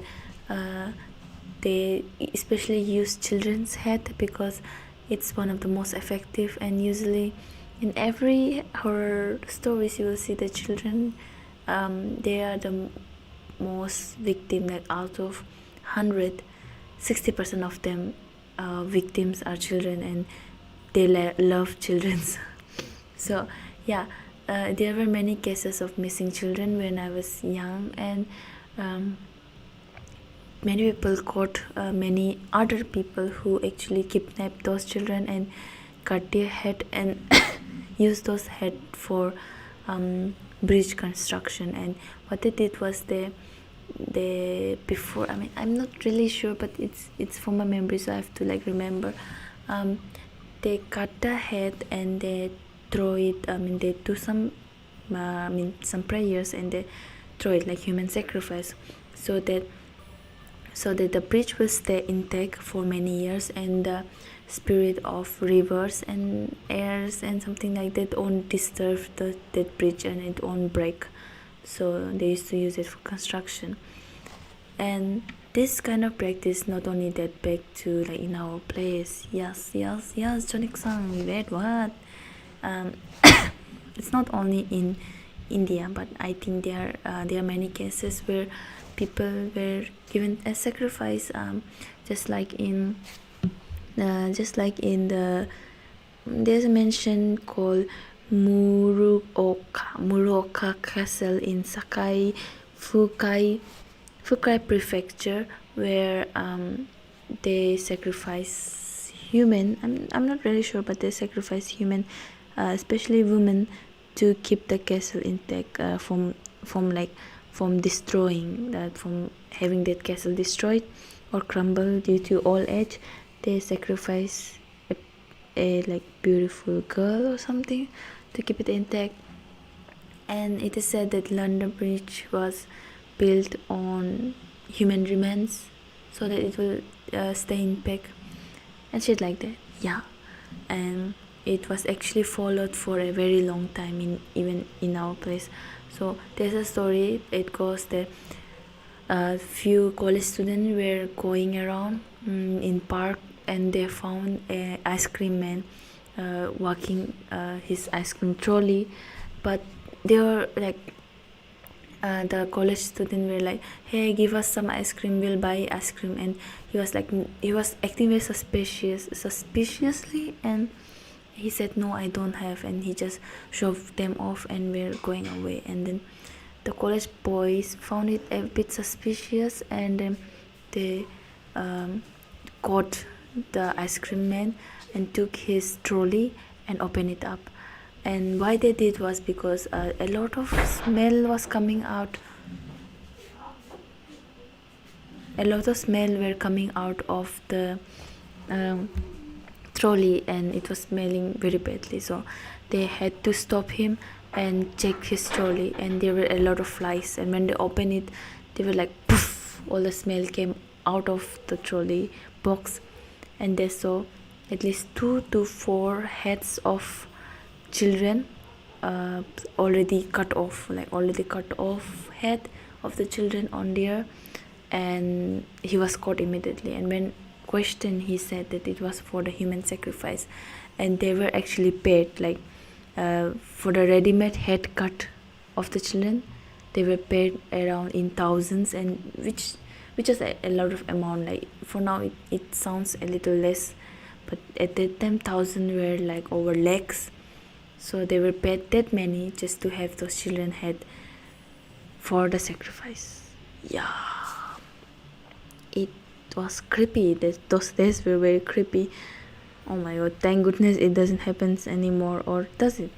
they especially use children's head because it's one of the most effective, and usually in every horror stories you will see the children, they are the most victim. Like out of 100, 60% of them victims are children, and they love children. So yeah, there were many cases of missing children when I was young, and many people caught many other people who actually kidnapped those children and cut their head and use those head for bridge construction. And what they did was they before, I mean, I'm not really sure, but it's from my memory, so I have to like remember. They cut the head and they throw it. I mean, they do some some prayers, and they throw it like human sacrifice, so that the bridge will stay intact for many years, and the spirit of rivers and airs and something like that won't disturb that bridge, and it won't break. So they used to use it for construction. And this kind of practice not only that back to like in our place. Yes, Jonik-san, wait, what? It's not only in India, but I think there are many cases where people were given as sacrifice, just like in the there's a mention called Muruoka Castle in Fukai Prefecture, where they sacrifice human. I'm not really sure, but they sacrifice human, especially women, to keep the castle intact, from destroying that, from having that castle destroyed or crumble due to old age. They sacrifice a like beautiful girl or something to keep it intact. And it is said that London Bridge was built on human remains so that it will stay intact and shit like that. Yeah, and it was actually followed for a very long time even in our place. So there's a story. It goes that a few college students were going around in park, and they found a ice cream man walking his ice cream trolley. But they were like, the college student were like, hey, give us some ice cream, we'll buy ice cream. And he was acting very suspiciously, and he said, no, I don't have. And he just shoved them off and were going away. And then the college boys found it a bit suspicious, and they caught the ice cream man and took his trolley and opened it up. And why they did was because a lot of smell was coming out. A lot of smell were coming out of the trolley and it was smelling very badly, so they had to stop him and check his trolley, and there were a lot of flies, and when they opened it they were like poof, all the smell came out of the trolley box, and they saw at least 2 to 4 heads of children already cut off head of the children on there. And he was caught immediately, and when questioned he said that it was for the human sacrifice, and they were actually paid like for the ready-made head cut of the children. They were paid around in thousands, and which is a lot of amount. Like for now it sounds a little less, but at that time 1,000 were like over lakhs, so they were paid that many just to have those children head for the sacrifice. Yeah, it was creepy. Those days were very creepy. Oh my god, thank goodness it doesn't happen anymore, or does it?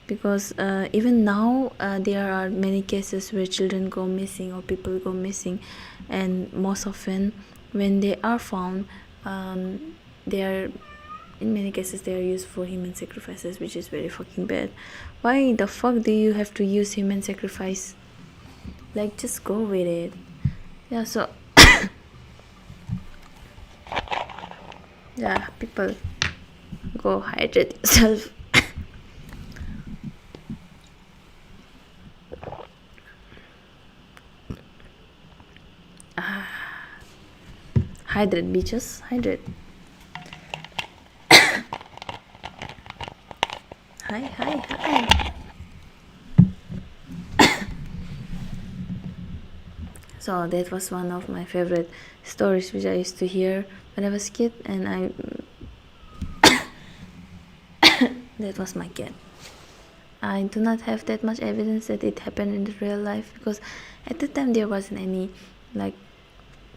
Because even now there are many cases where children go missing or people go missing, and most often when they are found, they are, in many cases they are used for human sacrifices, which is very fucking bad. Why the fuck do you have to use human sacrifice? Like, just go with it. Yeah, so yeah, people, go hydrate yourself. Hydrate, bitches, hydrate. Hi. So that was one of my favorite stories which I used to hear when I was a kid, and that was my cat. I do not have that much evidence that it happened in the real life, because at the time there wasn't any like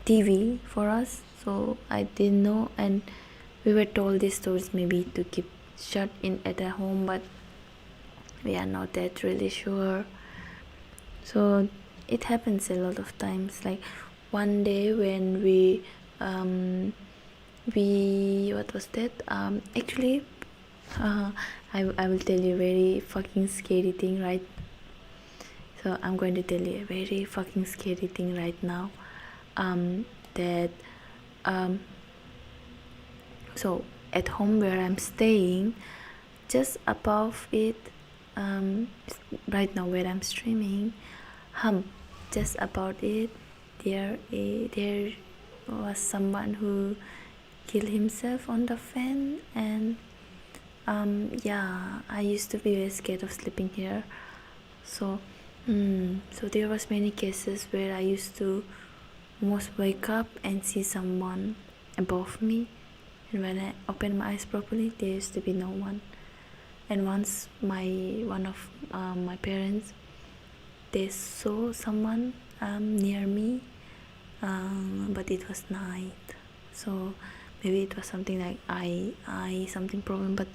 TV for us, so I didn't know, and we were told these stories maybe to keep shut in at a home, but we are not that really sure. So it happens a lot of times. Like one day when we what was that, actually I will tell you a very fucking scary thing, right? So I'm going to tell you a very fucking scary thing right now. That so at home where I'm staying, just above it, right now where I'm streaming, just about it, there was someone who killed himself on the fan, and yeah, I used to be very scared of sleeping here. So so there was many cases where I used to almost wake up and see someone above me, and when I open my eyes properly there used to be no one. And once one of my parents, they saw someone near me, but it was night, so maybe it was something like eye something problem. But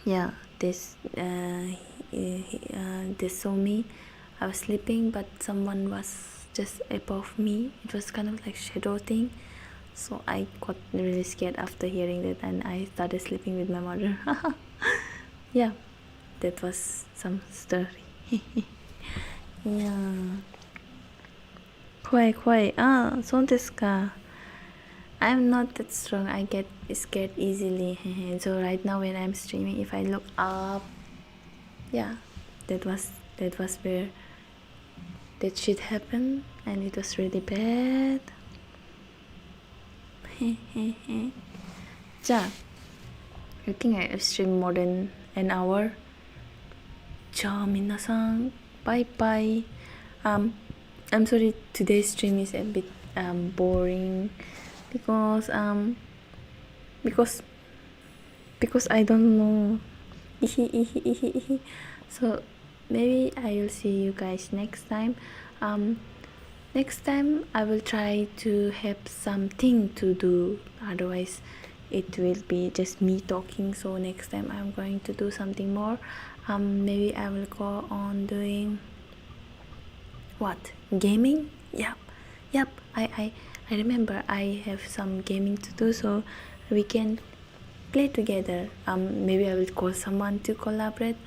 yeah, they saw me. I was sleeping, but someone was just above me. It was kind of like shadow thing, so I got really scared after hearing that, and I started sleeping with my mother. Yeah, that was some story. Yeah. 怖い。そうですか。I'm not that strong. I get scared easily. So right now when I'm streaming, if I look up, yeah, that was where that shit happened, and it was really bad. じゃあ I think I stream more than an hour. じゃあ皆さん、バイバイ。I'm sorry today's stream is a bit boring, because I don't know. So maybe I will see you guys next time. Next time I will try to have something to do, otherwise it will be just me talking. So next time I'm going to do something more. Maybe I will go on doing what, gaming. Yep. I remember I have some gaming to do, so we can play together. Maybe I will call someone to collaborate.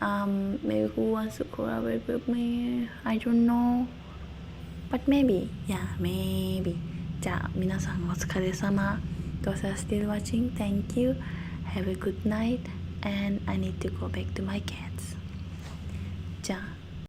Maybe who wants to collaborate with me? I don't know. But maybe, yeah, maybe. じゃあ皆さんお疲れ様。Those are still watching, thank you. Have a good night, and I need to go back to my cats. じゃあ